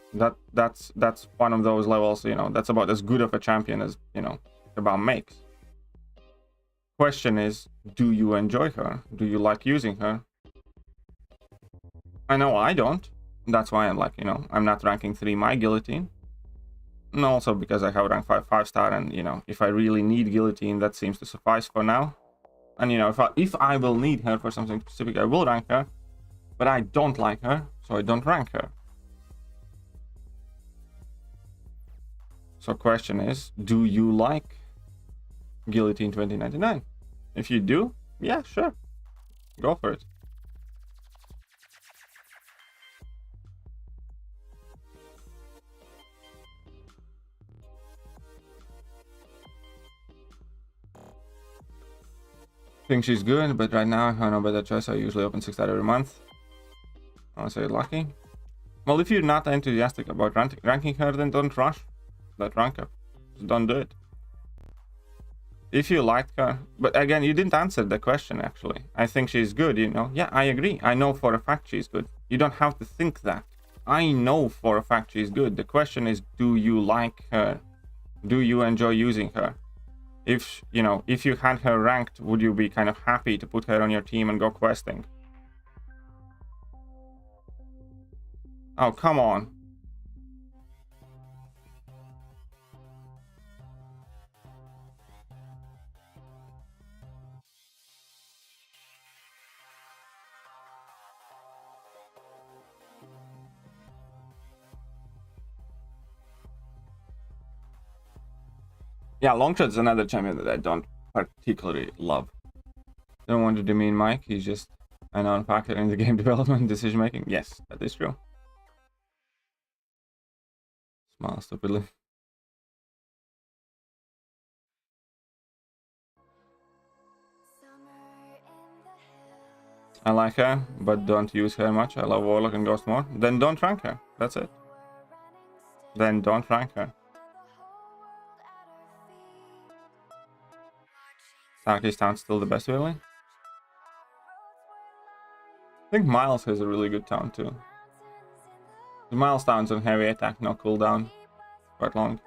that's one of those levels, you know, that's about as good of a champion as, you know, Kabam makes. Question is, do you enjoy her? Do you like using her? I know I don't. That's why I'm like, you know, I'm not ranking 3 my Guillotine. And also because I have rank 5 5-star, and, you know, if I really need Guillotine, that seems to suffice for now. And, you know, if I will need her for something specific, I will rank her. But I don't like her, so I don't rank her. So question is, do you like Guillotine 2099? If you do, yeah, sure. Go for it. Think she's good, but right now I have no better choice. I usually open 6-star every month. I'll say lucky. Well, if you're not enthusiastic about ranking her, then don't rush that rank up. Just don't do it. If you liked her, but again, you didn't answer the question actually. I think she's good, you know. Yeah, I agree. I know for a fact she's good. You don't have to think that. I know for a fact she's good. The question is, do you like her? Do you enjoy using her? If, you know, if you had her ranked, would you be kind of happy to put her on your team and go questing? Oh, come on. Yeah, Longshot's another champion that I don't particularly love. Don't want to demean Mike, he's just a non-factor in the game development decision making. Yes, that is true. Smile stupidly. I like her, but don't use her much. I love Warlock and Ghost more. Then don't rank her. That's it. Then don't rank her. Starkey's Town's still the best, really? I think Miles has a really good town too. The Miles Town's on heavy attack, no cooldown. Quite long.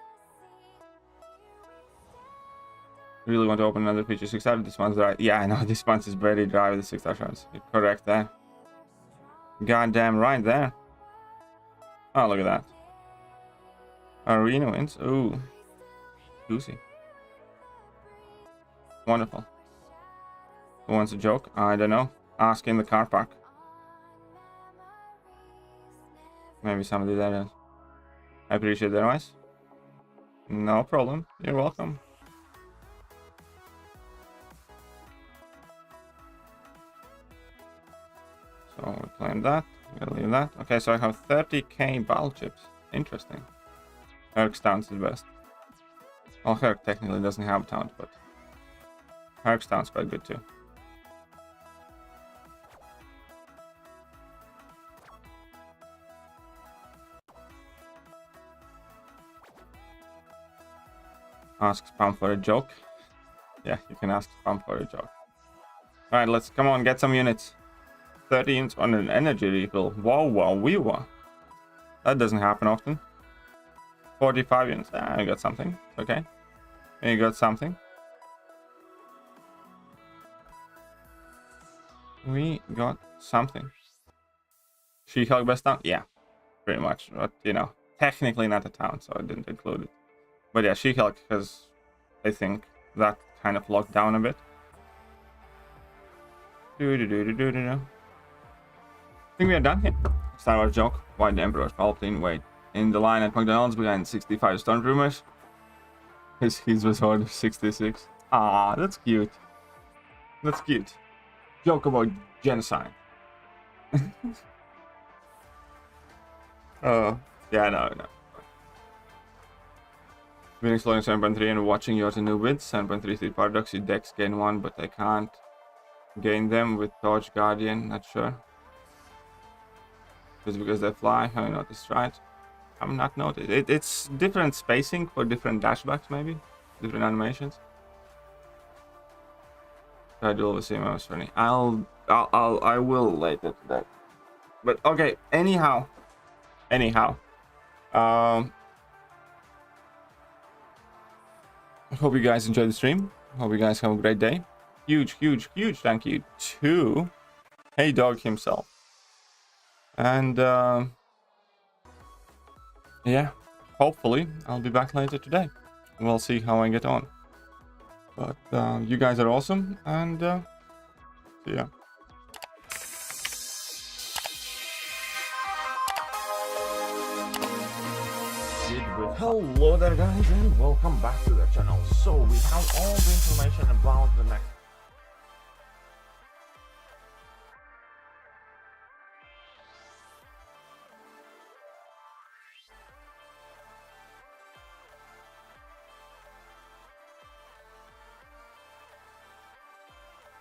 Really want to open another feature 6 star. This one's dry. Yeah, I know this month is very dry with the 6 star shots. You're correct there. Goddamn right there. Oh, look at that. Arena wins. Ooh. Juicy. Wonderful. Who wants a joke? I don't know. Ask in the car park. Maybe somebody there does. I appreciate the advice. No problem. You're welcome. So we claim that. We're gonna leave that. Okay, so I have 30k battle chips. Interesting. Herc's Town's the best. Well, Herc technically doesn't have a town, but Herc's Town's quite good too. Ask Spam for a joke. Yeah, you can ask Spam for a joke. Alright, let's come on, get some units. 30 units on an energy vehicle. Wow, wow, we were. That doesn't happen often. 45 units. Ah, I got something. Okay. You got something. We got something. She-Hulk best town? Yeah, pretty much. But, you know, technically not a town, so I didn't include it. But yeah, She-Hulk has, I think, that kind of locked down a bit. I think we are done here. Star Wars joke. Why the Emperor's Palpatine wait in the line at McDonald's behind 65 Stormtroopers? His was order 66. Ah, that's cute. That's cute. Joke about genocide. Oh, yeah, no. Been exploring 7.3 and watching yours in new bits. 7.33 Paradox, your decks gain 1, but I can't gain them with Torch Guardian, not sure. Just because they fly, have I noticed, right? I'm not noticed. It's different spacing for different dashbacks, maybe? Different animations. I do always see my funny. I will later today. But okay, anyhow. I hope you guys enjoyed the stream. Hope you guys have a great day. Huge thank you to Hey Dog himself. And yeah, hopefully I'll be back later today. We'll see how I get on. But you guys are awesome, and yeah. Hello there guys, and welcome back to the channel. So we have all the information about the next